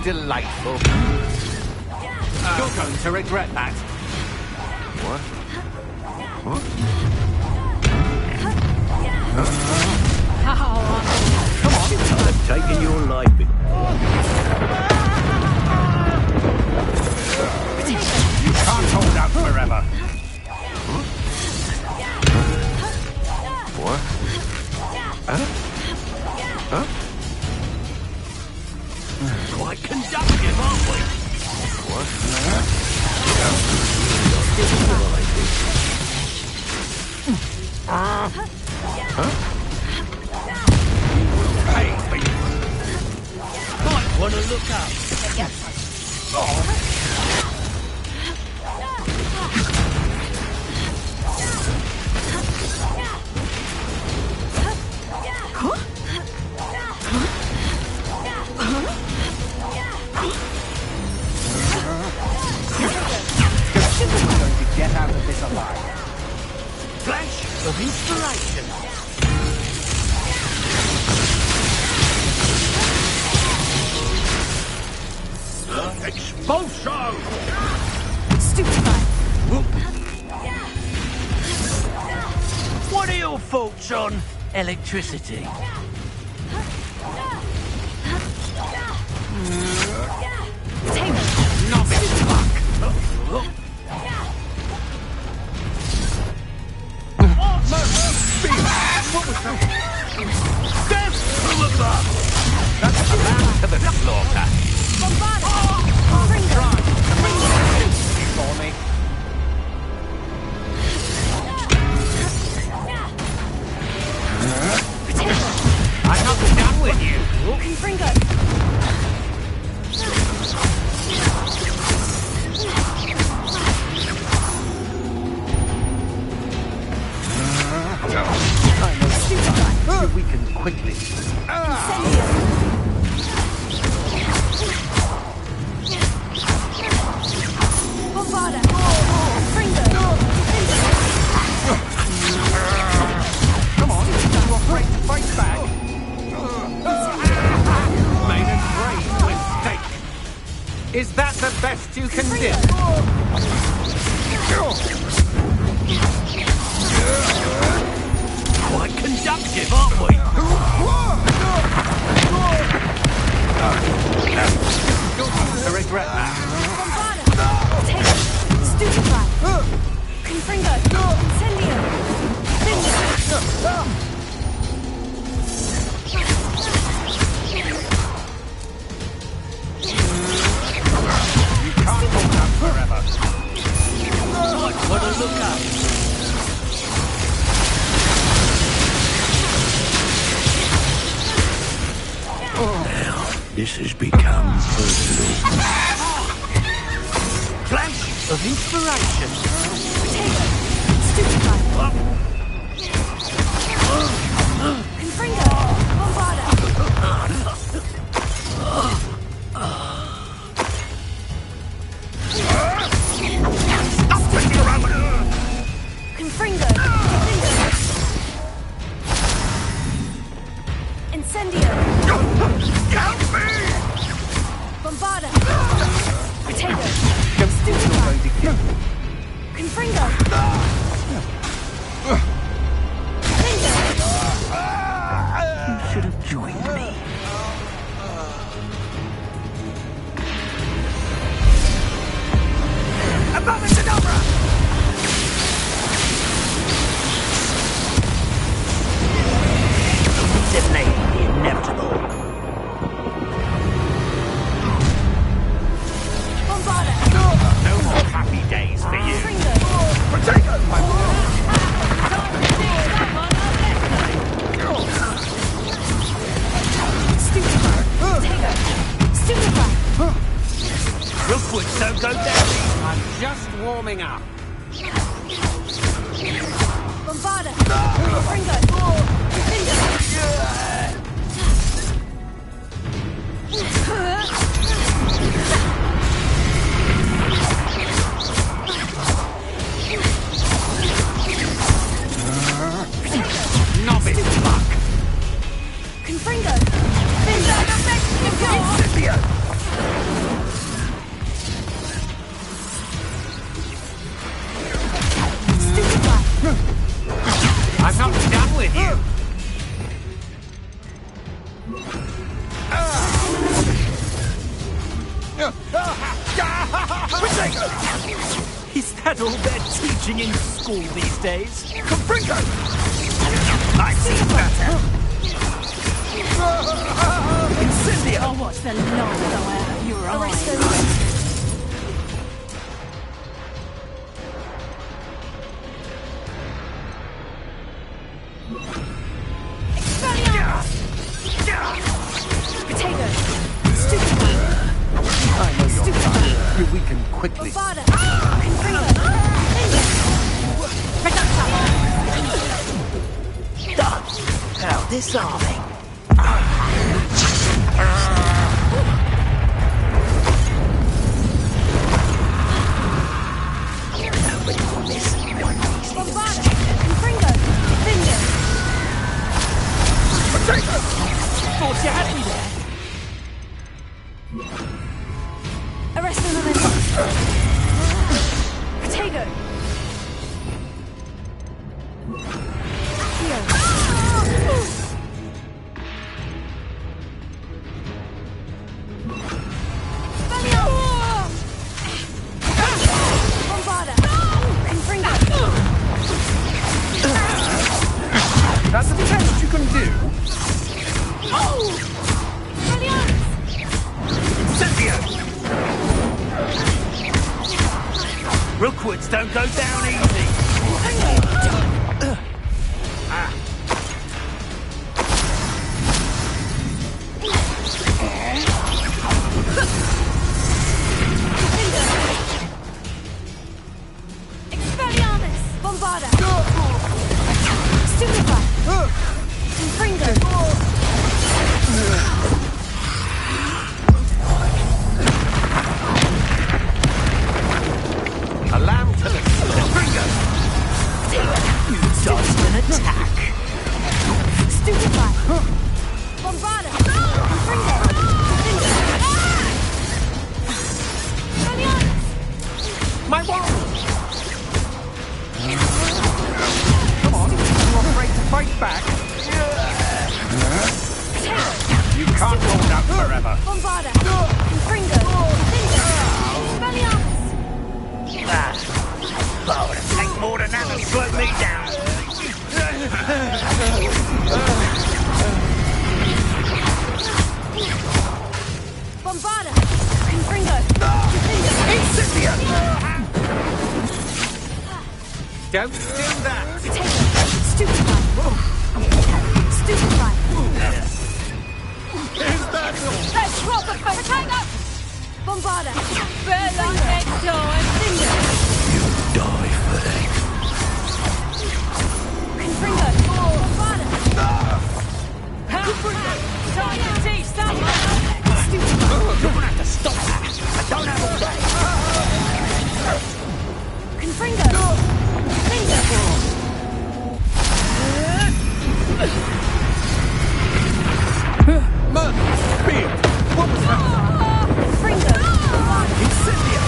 Delightful. You're going to regret that. What? What? Come on. I've taken your life. You can't hold out forever. What? Huh? Quite conductive, aren't we? What? Hey, might want to look up. Get out of this alive. Flash of inspiration. Expulso! Stupefy. What are your thoughts on electricity? Novice luck. What was that? Death from above! That's the man to the slaughter. For me. I'm not done with you. Confringo. We can quickly. Is that the best you can do? Quite conductive, aren't we? I regret that. Stupefy! Confringo! Incendio! You can't hold up forever. What a look up. Now, this has become personal. Flash of inspiration. Stupefy! Confringo! Bombarda! Confringo! Incendio! Bombarda! Potato! Stupefy! Confringo! You should have joined me. Abominadabra! Eliminate the inevitable. Bombarda! No more happy days for you. Confringo! Potato! Stupefy! Potato! Stupefy! Rookwoods don't go down. I'm just warming up. Bombarda! Confringo! Novice luck. Confringo! Incendio! Stupefy! I'm not done with you. Is that all they're teaching in school these days? Confringo! I see better. Incendio! I'll watch the light go out of your eyes. Potato! Stupefy! I know you're fine. You weaken quickly. Bombarda! Confringo! Projectile! How disarming. Nobody will miss one of these. Bombarda! Confringo! Finger! Potato! Thought you had me there. Arresto momento! Potato! Here! Bombarda! Confringo! That's the best you can do. Incendio! Rookwoods don't go down easy. Expelliarmus! Bombarda! Stupefy! Confringo! A lamb to the finger. can't hold out forever. Bombarda! Confringo! Expelliarmus! Oh, it'll take more than that to slow me down. Bombarda! Confringo! Incendio! Don't do that! Potato! Stupefy! Stupefy! Let's roll the potato! Bombarda! Bella Ecto and Finger! Die for that. Confringo! Bombarda! Time to teach that one! Stupefy! You're gonna have to stop that! I don't have all day! Confringo! Finger! Man! Spear! What was that? Confringo! Incendio!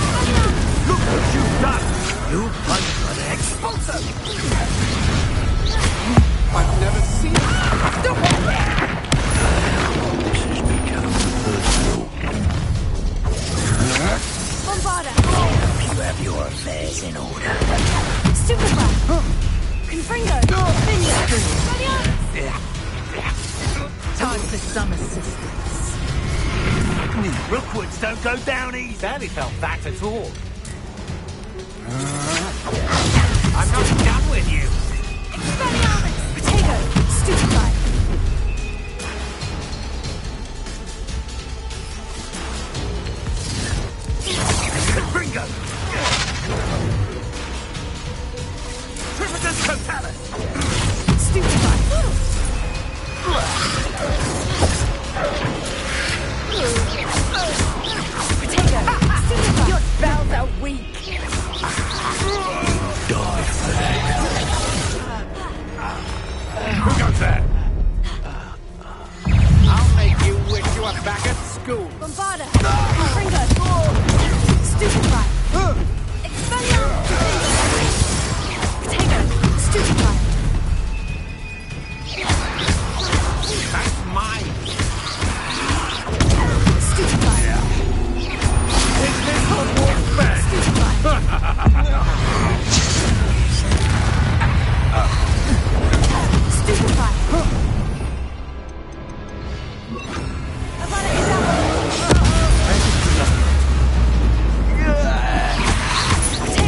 Look what you've done! You fight for the expulso! I've never seen it. This has become personal. Bombarda! You have your affairs in order. Stupefy! Confringo! Finger! Time for some assistance. Rookwoods don't go down easy. Barely felt that at all. I'm not done with you. Expelliarmus! Potato! Stupefy! Ringo! Trivitus Totalis! Stupefy! Potato! Stupefy! Your spells are weak! Die for that. Who goes there? I'll make you wish you were back at school. Bombarda! Confringo! Stupefy! Expelliarmus! Potato! Stupefy! That's mine. Stupefy! Is this Hogwarts bad? Stupefy!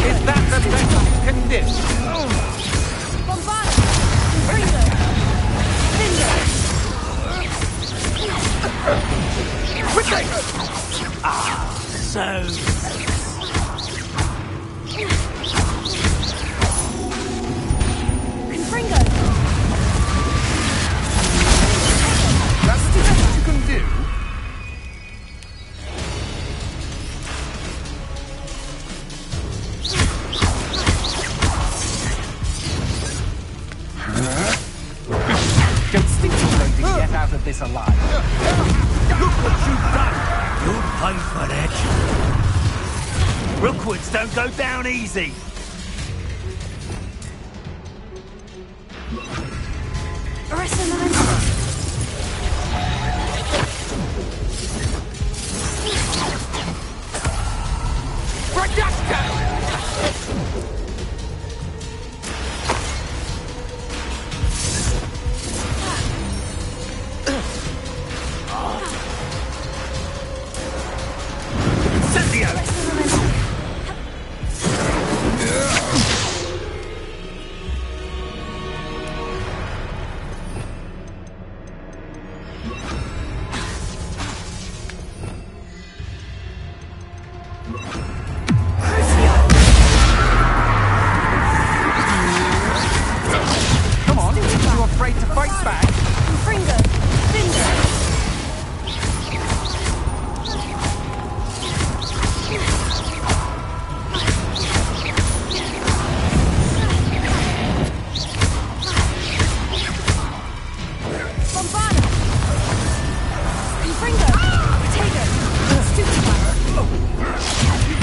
Is that the best you can do? Bombarda! Confringo! Finger! So... Confringo! That's the best you can do? Don't think you're going to get out of this alive. Look what you've done! You'll pay for that. Rookwoods don't go down easy. Arrest the momentum! Incendio! Arrest the momentum! Come on, you afraid to fight back? Confringo! Finger! Bombarda! Confringo! Potato! Stupefy!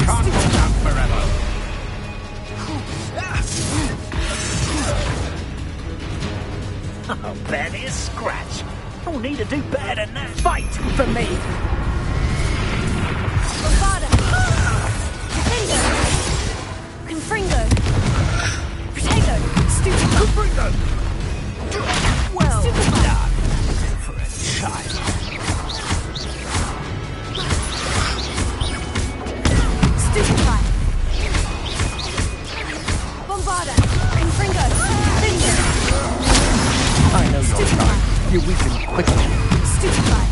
Can't hold out forever. Oh, barely a scratch. You'll need to do better than that. Fight for me! Bombarda! Defendo! Confringo! Protego! Stupid! Confringo! Well Stupefy! done for a child. Stupefy! Bombarda! Confringo! Defendo! I know your Stupefy! kind. You weaken quickly. Stupefy!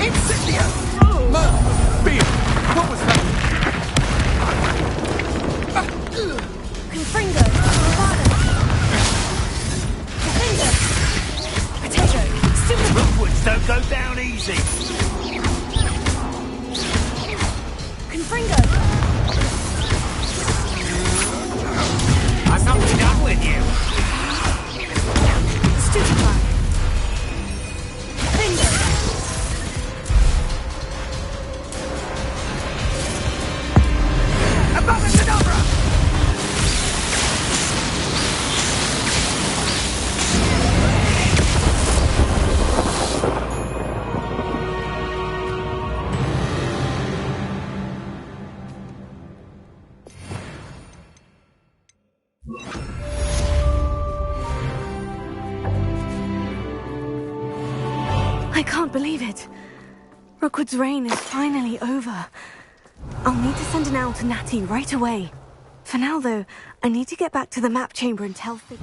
Incendio! Beam! What was that? Confringo! Bombarda! Defendo! Protego! Stupefy! Rockwoods don't go down easy. Confringo! I'm not done with you. Stupefy! Defendo! Abracadabra! I can't believe it. Rookwood's reign is finally over. I'll need to send an owl to Natty right away. For now, though, I need to get back to the map chamber and tell Fig...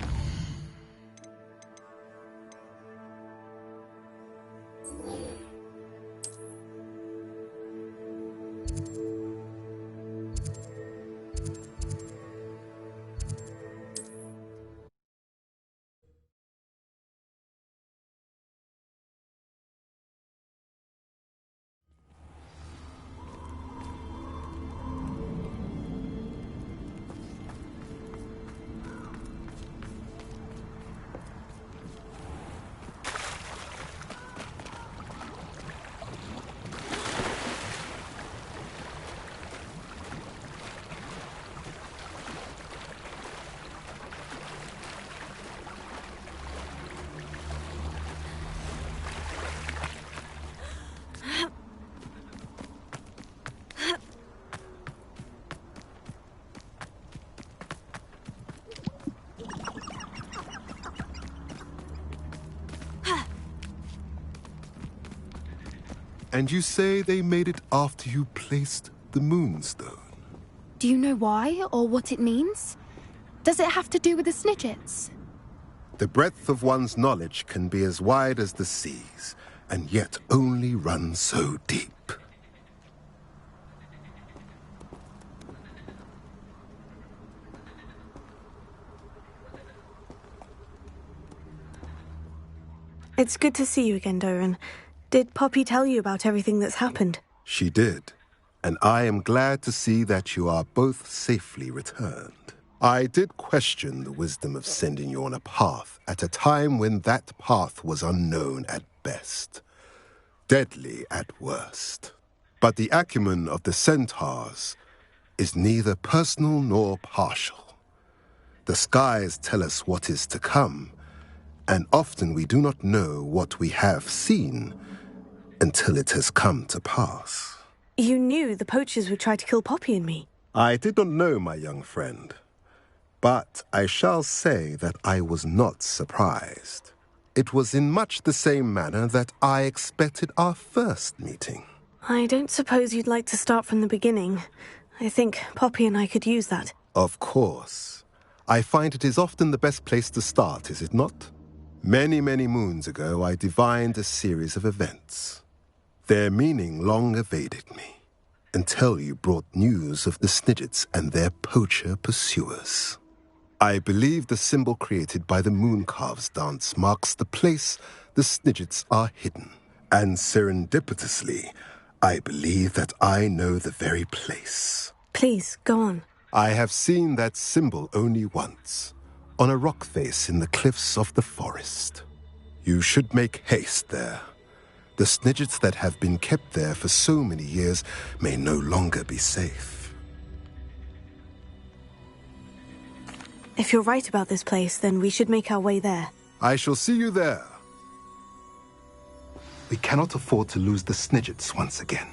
And you say they made it after you placed the moonstone? Do you know why, or what it means? Does it have to do with the Snidgets? The breadth of one's knowledge can be as wide as the seas, and yet only run so deep. It's good to see you again, Doran. Did Poppy tell you about everything that's happened? She did, and I am glad to see that you are both safely returned. I did question the wisdom of sending you on a path at a time when that path was unknown at best, deadly at worst. But the acumen of the centaurs is neither personal nor partial. The skies tell us what is to come, and often we do not know what we have seen until it has come to pass. You knew the poachers would try to kill Poppy and me. I did not know, my young friend, but I shall say that I was not surprised. It was in much the same manner that I expected our first meeting. I don't suppose you'd like to start from the beginning. I think Poppy and I could use that. Of course. I find it is often the best place to start, is it not? Many, many moons ago, I divined a series of events. Their meaning long evaded me, until you brought news of the Snidgets and their poacher pursuers. I believe the symbol created by the Mooncalves dance marks the place the Snidgets are hidden. And serendipitously, I believe that I know the very place. Please, go on. I have seen that symbol only once, on a rock face in the cliffs of the forest. You should make haste there. The Snidgets that have been kept there for so many years may no longer be safe. If you're right about this place, then we should make our way there. I shall see you there. We cannot afford to lose the Snidgets once again.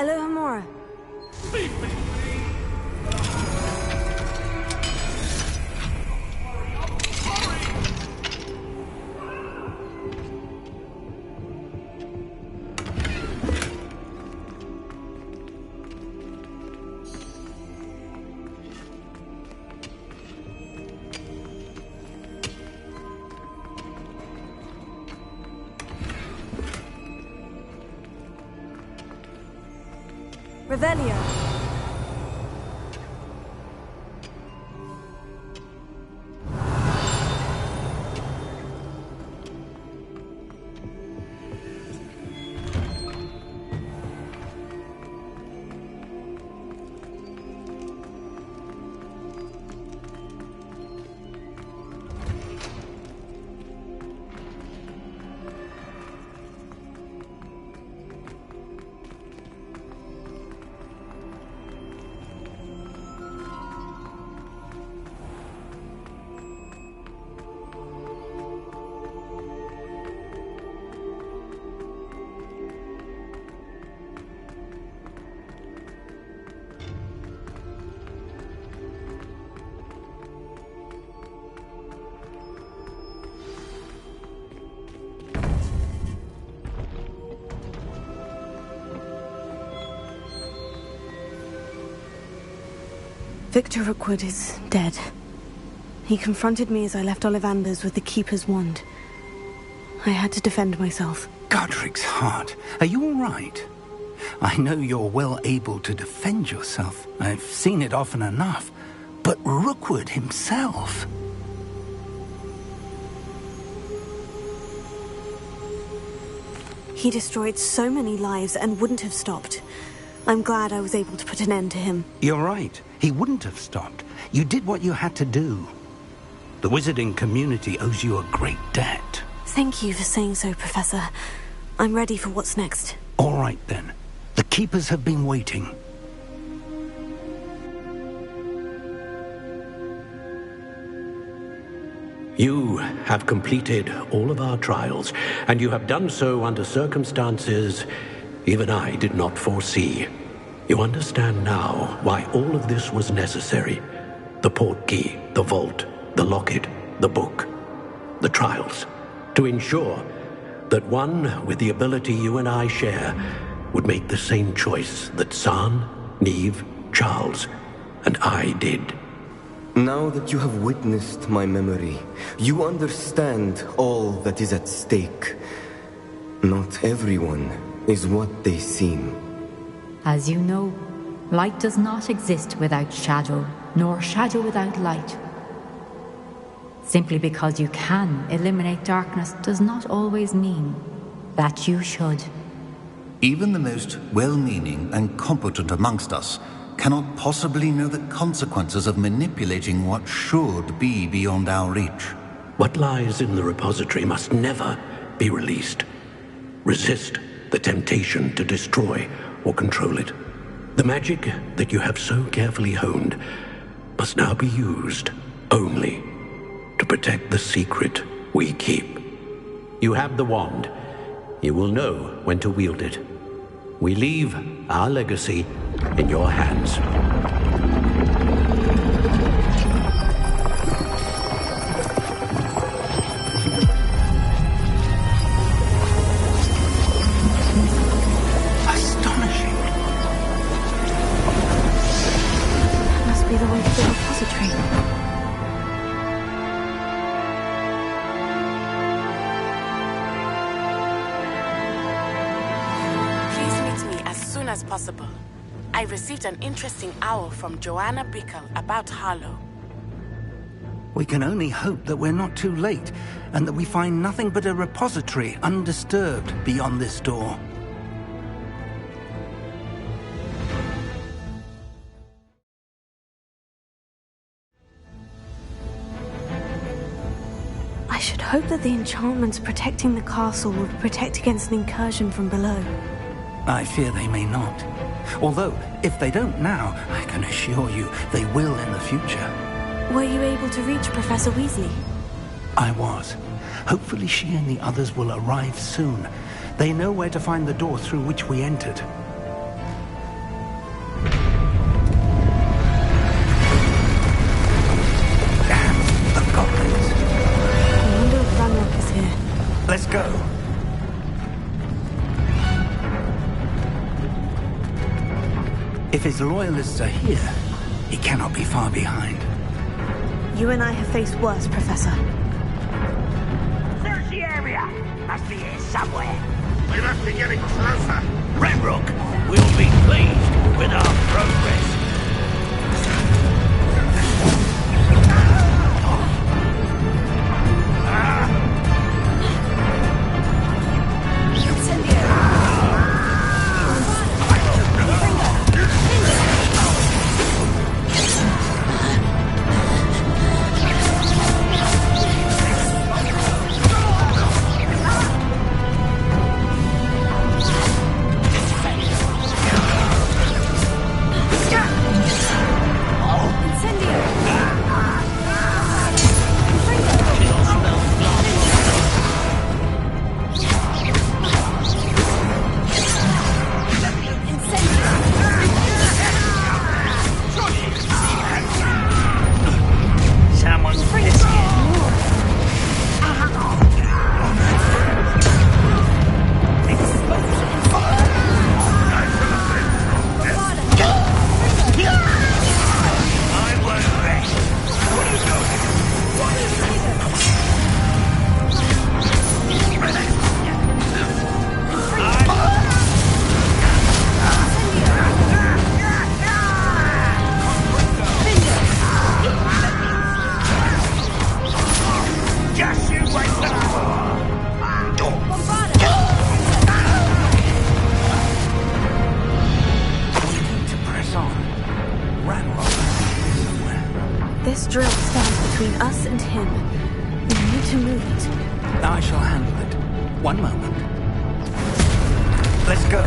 Alohomora. Revelio. Victor Rookwood is dead. He confronted me as I left Ollivander's with the Keeper's wand. I had to defend myself. Godric's heart. Are you all right? I know you're well able to defend yourself. I've seen it often enough. But Rookwood himself... He destroyed so many lives and wouldn't have stopped. I'm glad I was able to put an end to him. You're right. He wouldn't have stopped. You did what you had to do. The wizarding community owes you a great debt. Thank you for saying so, Professor. I'm ready for what's next. All right, then. The Keepers have been waiting. You have completed all of our trials, and you have done so under circumstances even I did not foresee. You understand now why all of this was necessary. The portkey, the vault, the locket, the book, the trials. To ensure that one with the ability you and I share would make the same choice that San, Neve, Charles, and I did. Now that you have witnessed my memory, you understand all that is at stake. Not everyone is what they seem. As you know, light does not exist without shadow, nor shadow without light. Simply because you can eliminate darkness does not always mean That you should. Even the most well-meaning and competent amongst us cannot possibly know the consequences of manipulating what should be beyond our reach. What lies in the repository must never be released. Resist the temptation to destroy or control it. The magic that you have so carefully honed must now be used only to protect the secret we keep. You have the wand. You will know when to wield it. We leave our legacy in your hands. Astonishing. That must be the way to the repository. As possible. I received an interesting owl from Joanna Bickle about Harlow. We can only hope that we're not too late, and that we find nothing but a repository undisturbed beyond this door. I should hope that the enchantments protecting the castle will protect against an incursion from below. I fear they may not. Although, if they don't now, I can assure you they will in the future. Were you able to reach Professor Weasley? I was. Hopefully she and the others will arrive soon. They know where to find the door through which we entered. Damn, the goblins. I wonder if Ranrock is here. Let's go. If his loyalists are here, he cannot be far behind. You and I have faced worse, Professor. Search the area! Must be here somewhere. We must be getting closer. Ranrock will be pleased with our progress. This drill stands between us and him. We need to move it. I shall handle it. One moment. Let's go.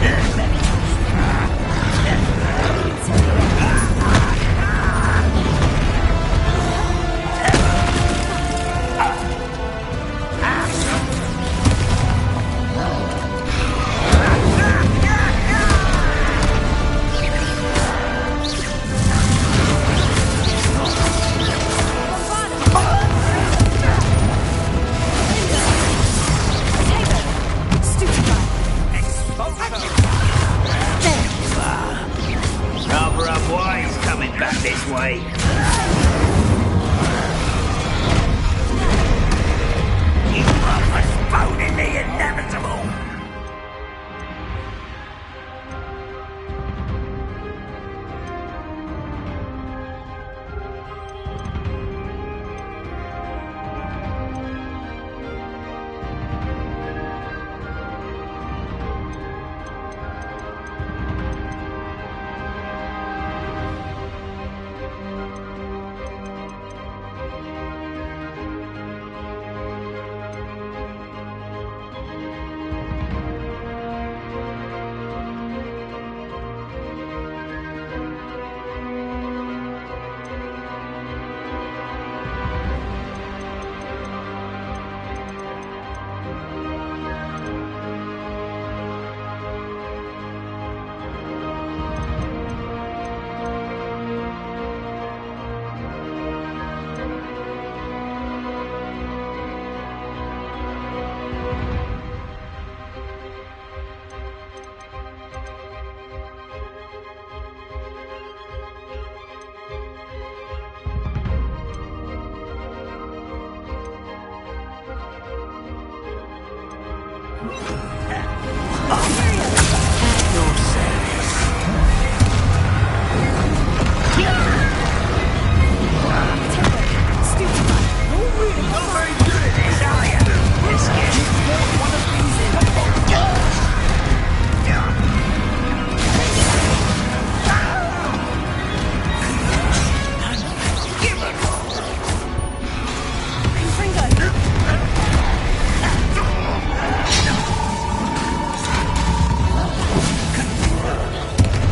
Yes! back this way. You are postponing the inevitable.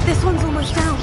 This one's almost down.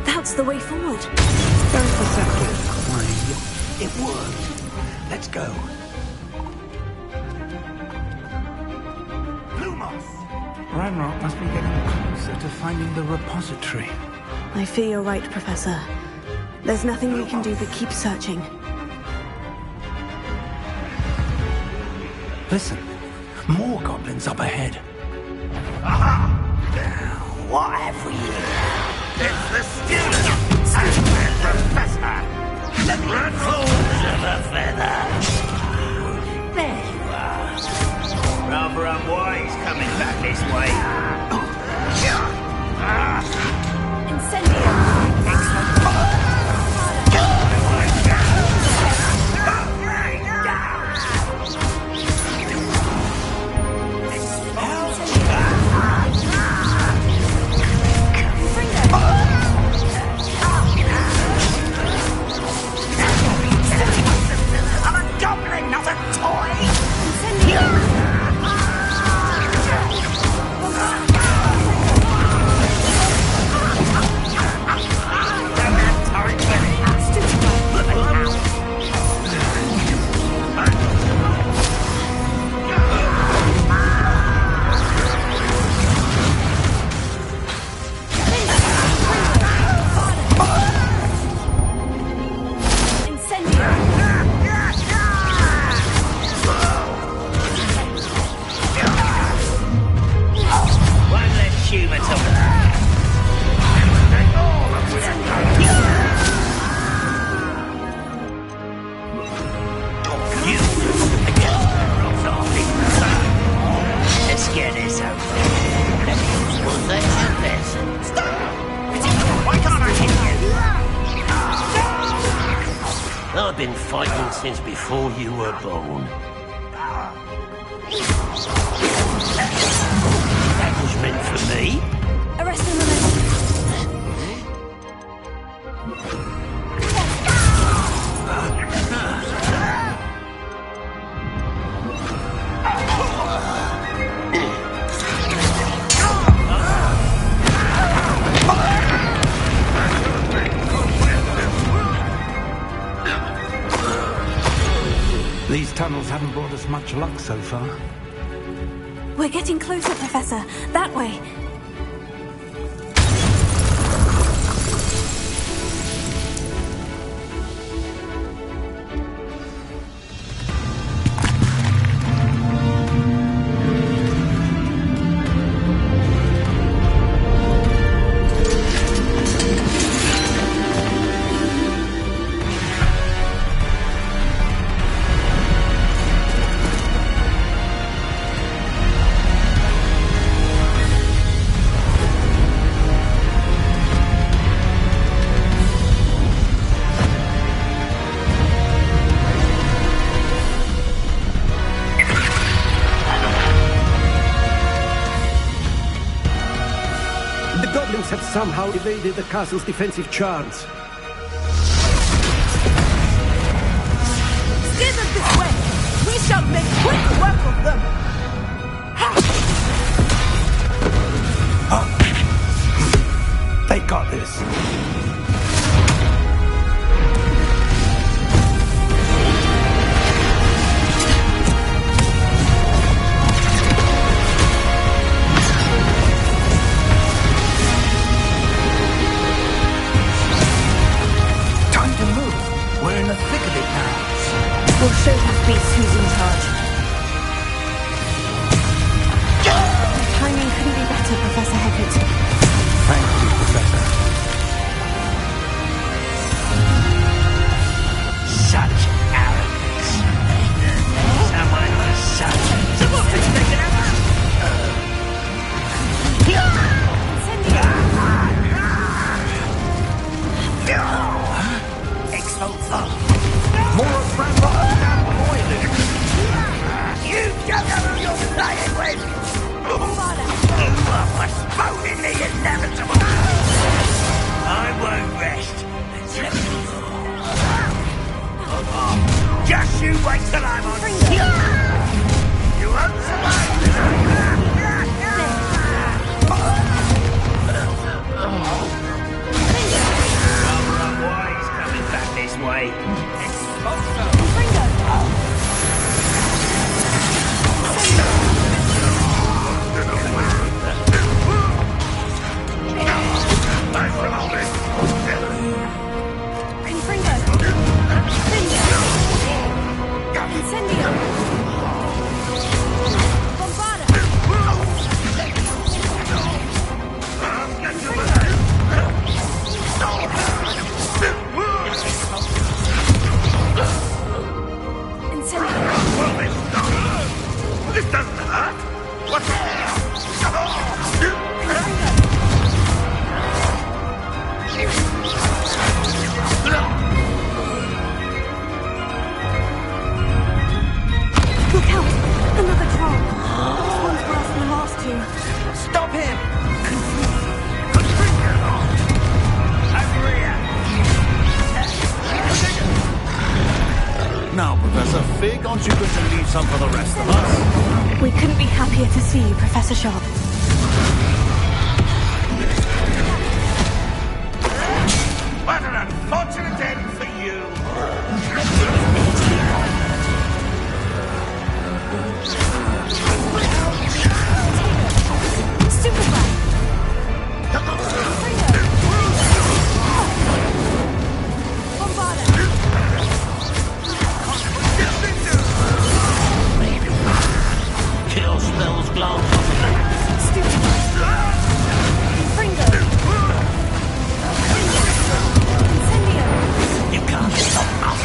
That's the way forward. Very perceptive. Why, it worked. Let's go. Ranrock must be getting closer to finding the repository. I fear you're right, Professor. There's nothing we can do but keep searching. Listen, more goblins up ahead. What have we here? It's the student and Professor. The ruffles of a feather. There you are. Rather unwise coming back this way. Incendio! I'm a goblin, not a toy! Let's get this over. Was that your best? Stop! Why can't I hit you? I've been fighting since before you were born. That was meant for me. Arrest him, Momentum. These tunnels haven't brought us much luck so far. We're getting closer, Professor. That way. Have somehow evaded the castle's defensive charms. Steer them this way! We shall make quick work of them! They got this. We'll show these beasts who's in charge. Timing couldn't be better, Professor Hecat. Thank you, Professor. Such arrogance. Someone was such... Someone has taken out! Exalta! More Ranrock down boiling! You don't know who you're playing with! Postponing the inevitable! I won't rest until you're... Just you wait till I'm on... You won't survive this! Rather unwise coming back this way. I found it! us a fig? Aren't you going to leave some for the rest of us? We couldn't be happier to see you, Professor Sharp. What an unfortunate end for you! Kill spells glow. You can't stop us.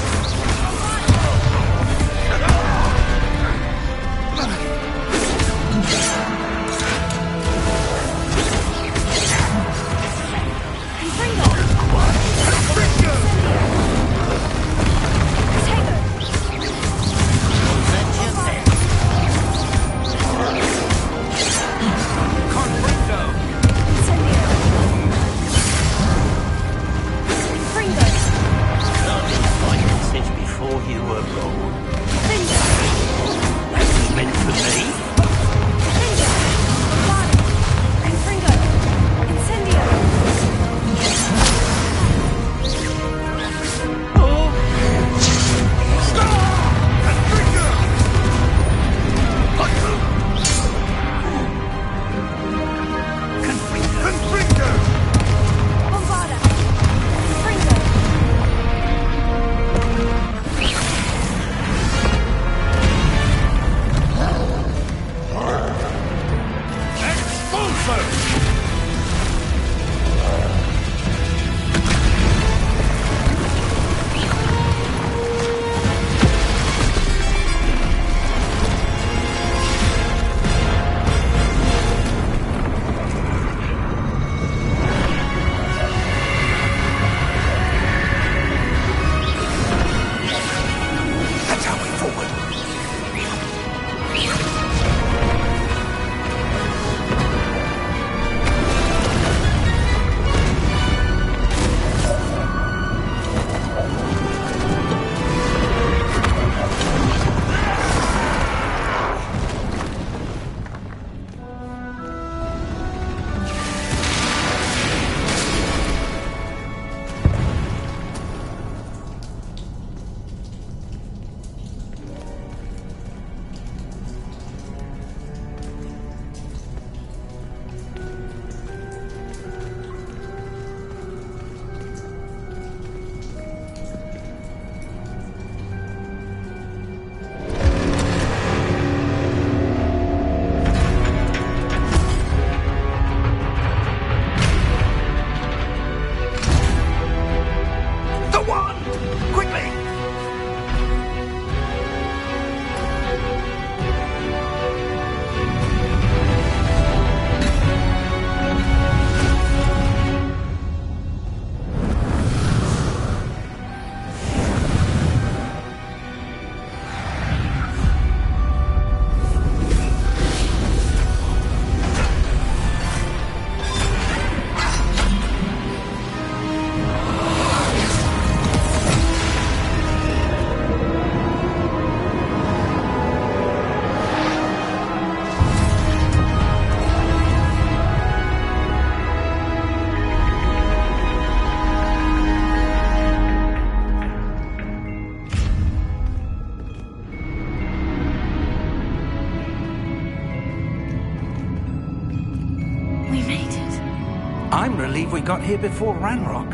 I'm relieved we got here before Ranrock.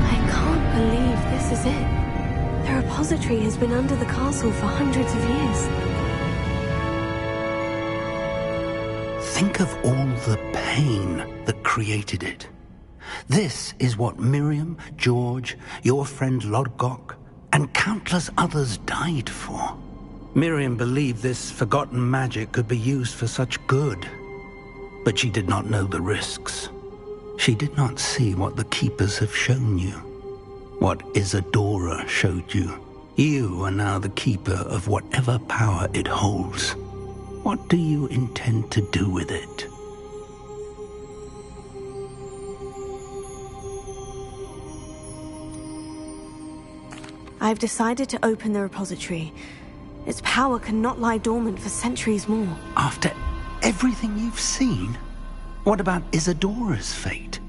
I can't believe this is it. The repository has been under the castle for hundreds of years. Think of all the pain that created it. This is what Miriam, George, your friend Lodgok, and countless others died for. Miriam believed this forgotten magic could be used for such good. But she did not know the risks. She did not see what the Keepers have shown you. What Isadora showed you. You are now the Keeper of whatever power it holds. What do you intend to do with it? I've decided to open the repository. Its power cannot lie dormant for centuries more. After everything you've seen? What about Isadora's fate?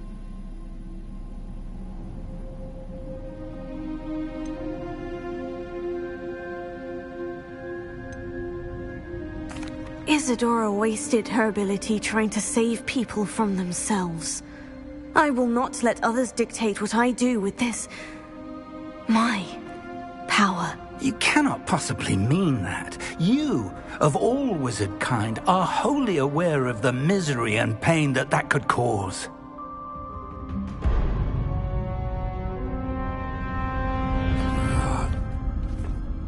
Isadora wasted her ability trying to save people from themselves. I will not let others dictate what I do with this... my power. You cannot possibly mean that. You, of all wizard kind, are wholly aware of the misery and pain that could cause.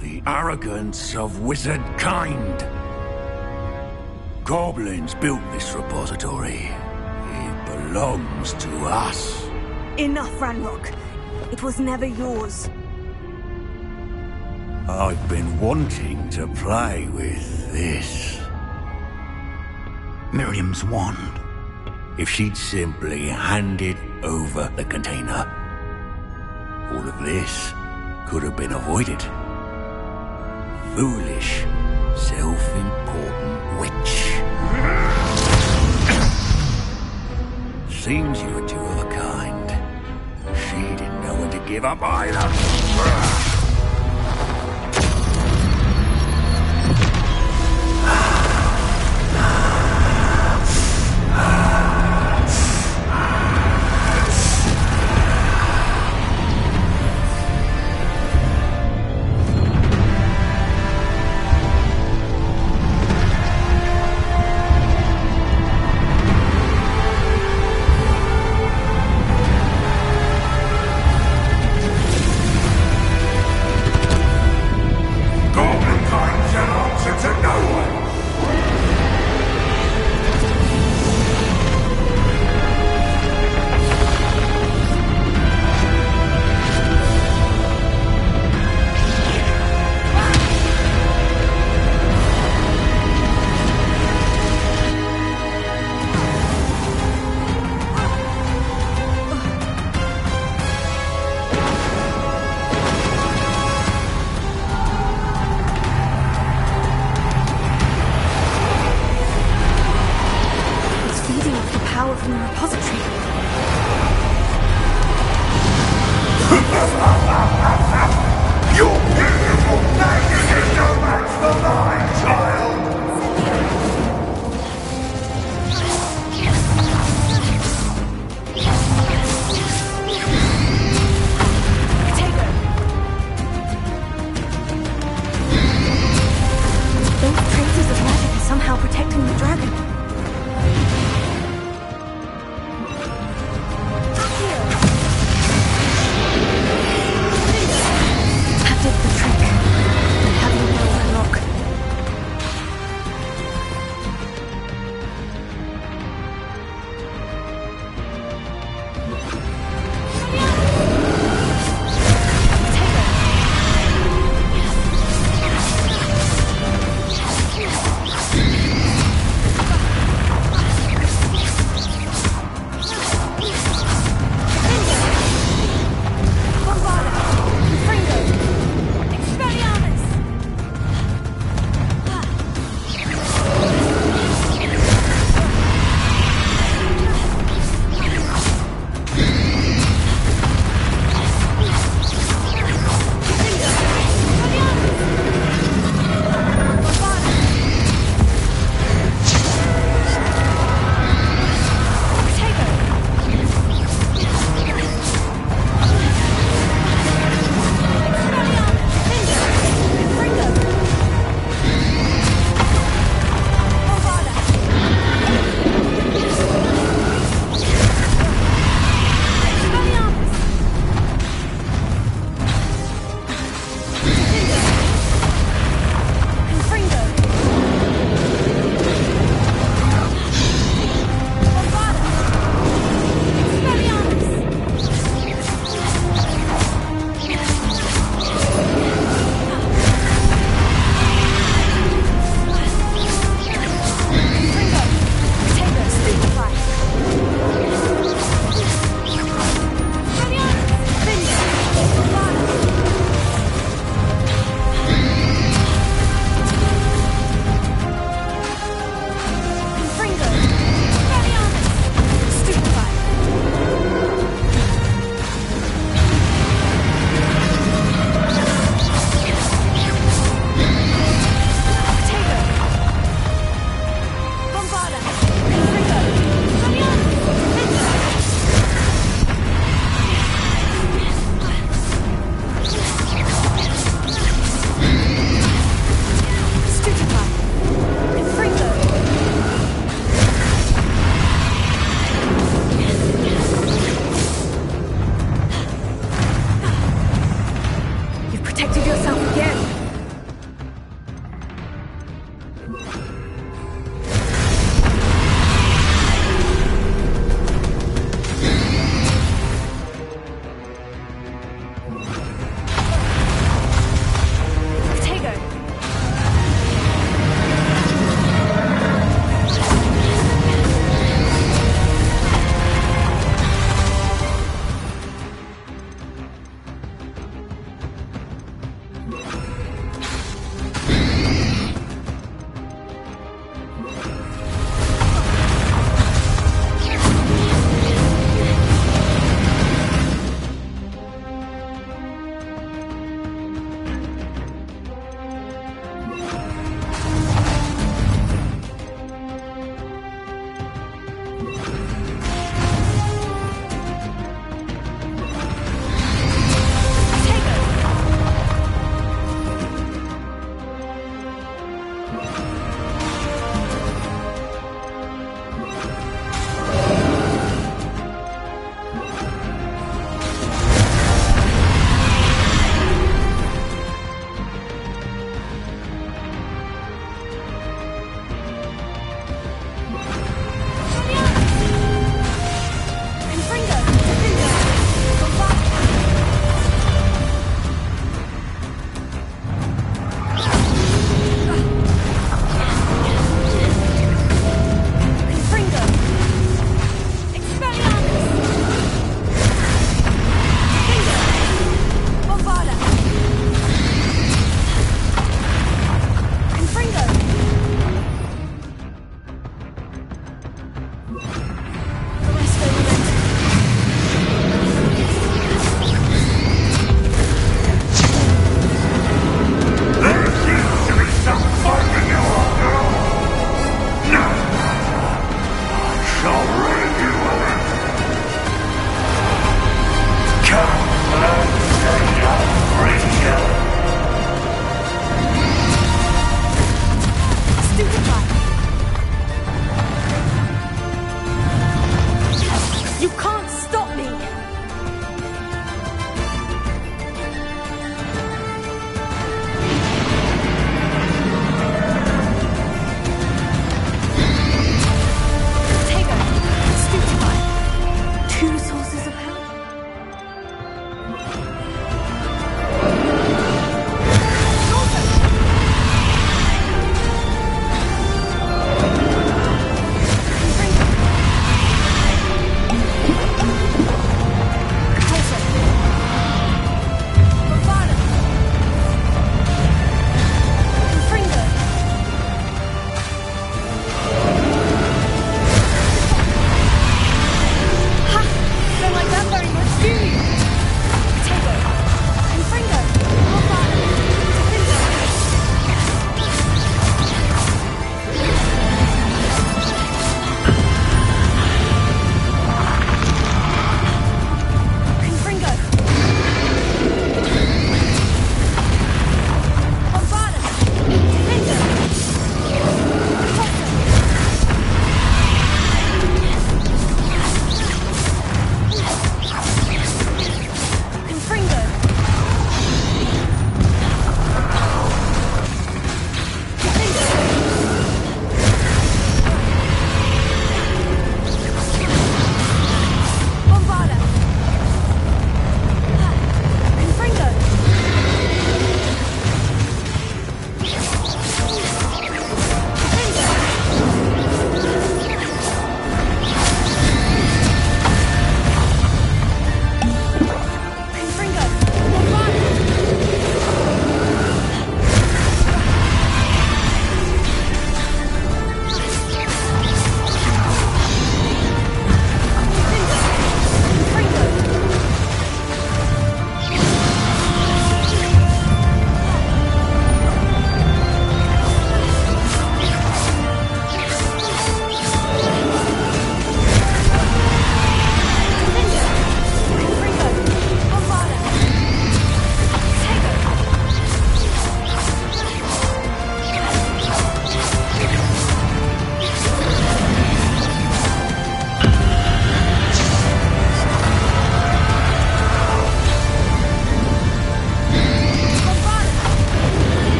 The arrogance of wizard kind. Goblins built this repository. It belongs to us. Enough, Ranrock. It was never yours. I've been wanting to play with this. Miriam's wand. If she'd simply handed over the container, all of this could have been avoided. Foolish, self-important witch. Seems you were two of a kind. She didn't know when to give up either.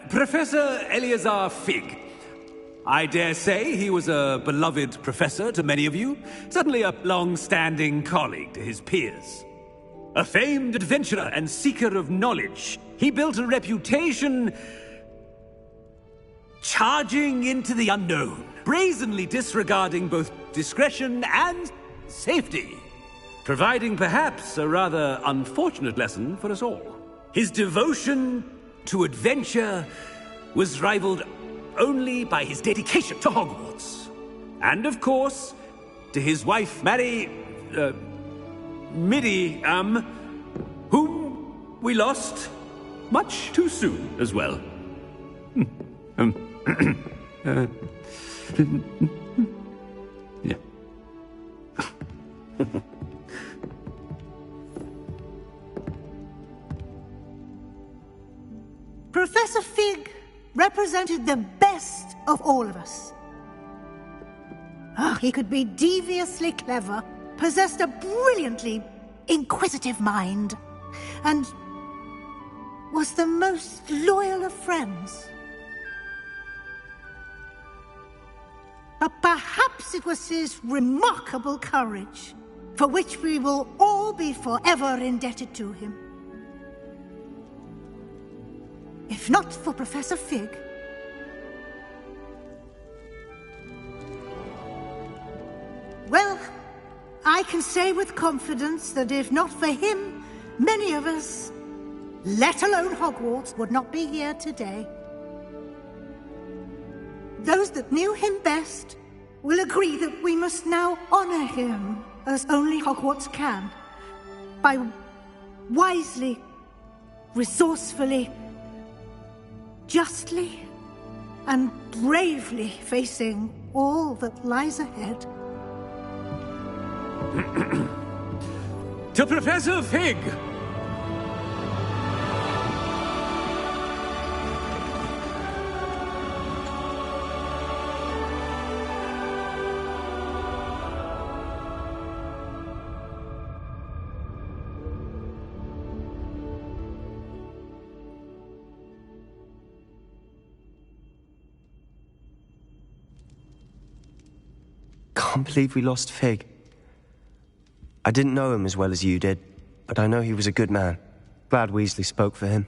Professor Eleazar Fig. I dare say he was a beloved professor to many of you, certainly a long-standing colleague to his peers. A famed adventurer and seeker of knowledge, he built a reputation charging into the unknown, brazenly disregarding both discretion and safety, providing perhaps a rather unfortunate lesson for us all. His devotion to adventure was rivaled only by his dedication to Hogwarts. And of course, to his wife, Midi, whom we lost much too soon as well. Yeah. Professor Fig represented the best of all of us. He could be deviously clever, possessed a brilliantly inquisitive mind, and was the most loyal of friends. But perhaps it was his remarkable courage, for which we will all be forever indebted to him. If not for Professor Fig, well, I can say with confidence that if not for him, many of us, let alone Hogwarts, would not be here today. Those that knew him best will agree that we must now honor him as only Hogwarts can, by wisely, resourcefully, justly, and bravely facing all that lies ahead. To Professor Fig! Can't believe we lost Fig. I didn't know him as well as you did, but I know he was a good man. Glad Weasley spoke for him.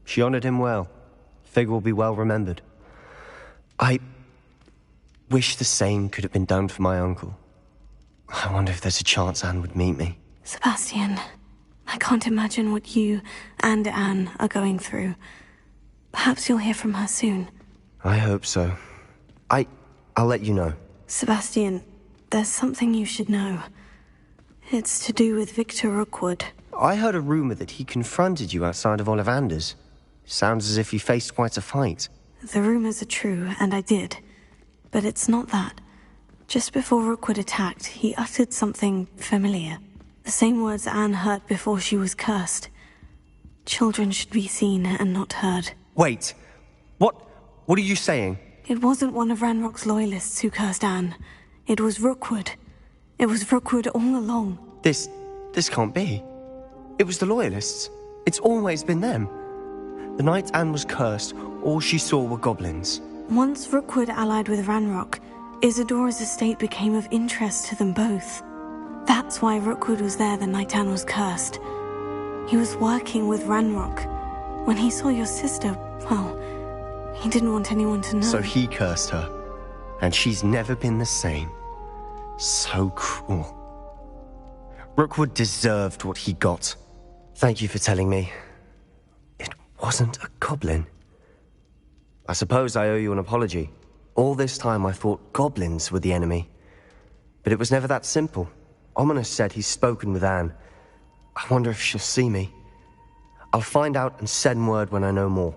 She honored him well. Fig will be well remembered. I wish the same could have been done for my uncle. I wonder if there's a chance Anne would meet me. Sebastian, I can't imagine what you and Anne are going through. Perhaps you'll hear from her soon. I hope so. I'll let you know. Sebastian, there's something you should know. It's to do with Victor Rookwood. I heard a rumor that he confronted you outside of Ollivander's. Sounds as if you faced quite a fight. The rumors are true, and I did. But it's not that. Just before Rookwood attacked, he uttered something familiar. The same words Anne heard before she was cursed. Children should be seen and not heard. Wait. What are you saying? It wasn't one of Ranrock's loyalists who cursed Anne. It was Rookwood. It was Rookwood all along. This can't be. It was the Loyalists. It's always been them. The night Anne was cursed, all she saw were goblins. Once Rookwood allied with Ranrock, Isadora's estate became of interest to them both. That's why Rookwood was there the night Anne was cursed. He was working with Ranrock. When he saw your sister, well, he didn't want anyone to know. So he cursed her. And she's never been the same. So cruel. Rookwood deserved what he got. Thank you for telling me. It wasn't a goblin. I suppose I owe you an apology. All this time I thought goblins were the enemy. But it was never that simple. Ominous said he's spoken with Anne. I wonder if she'll see me. I'll find out and send word when I know more.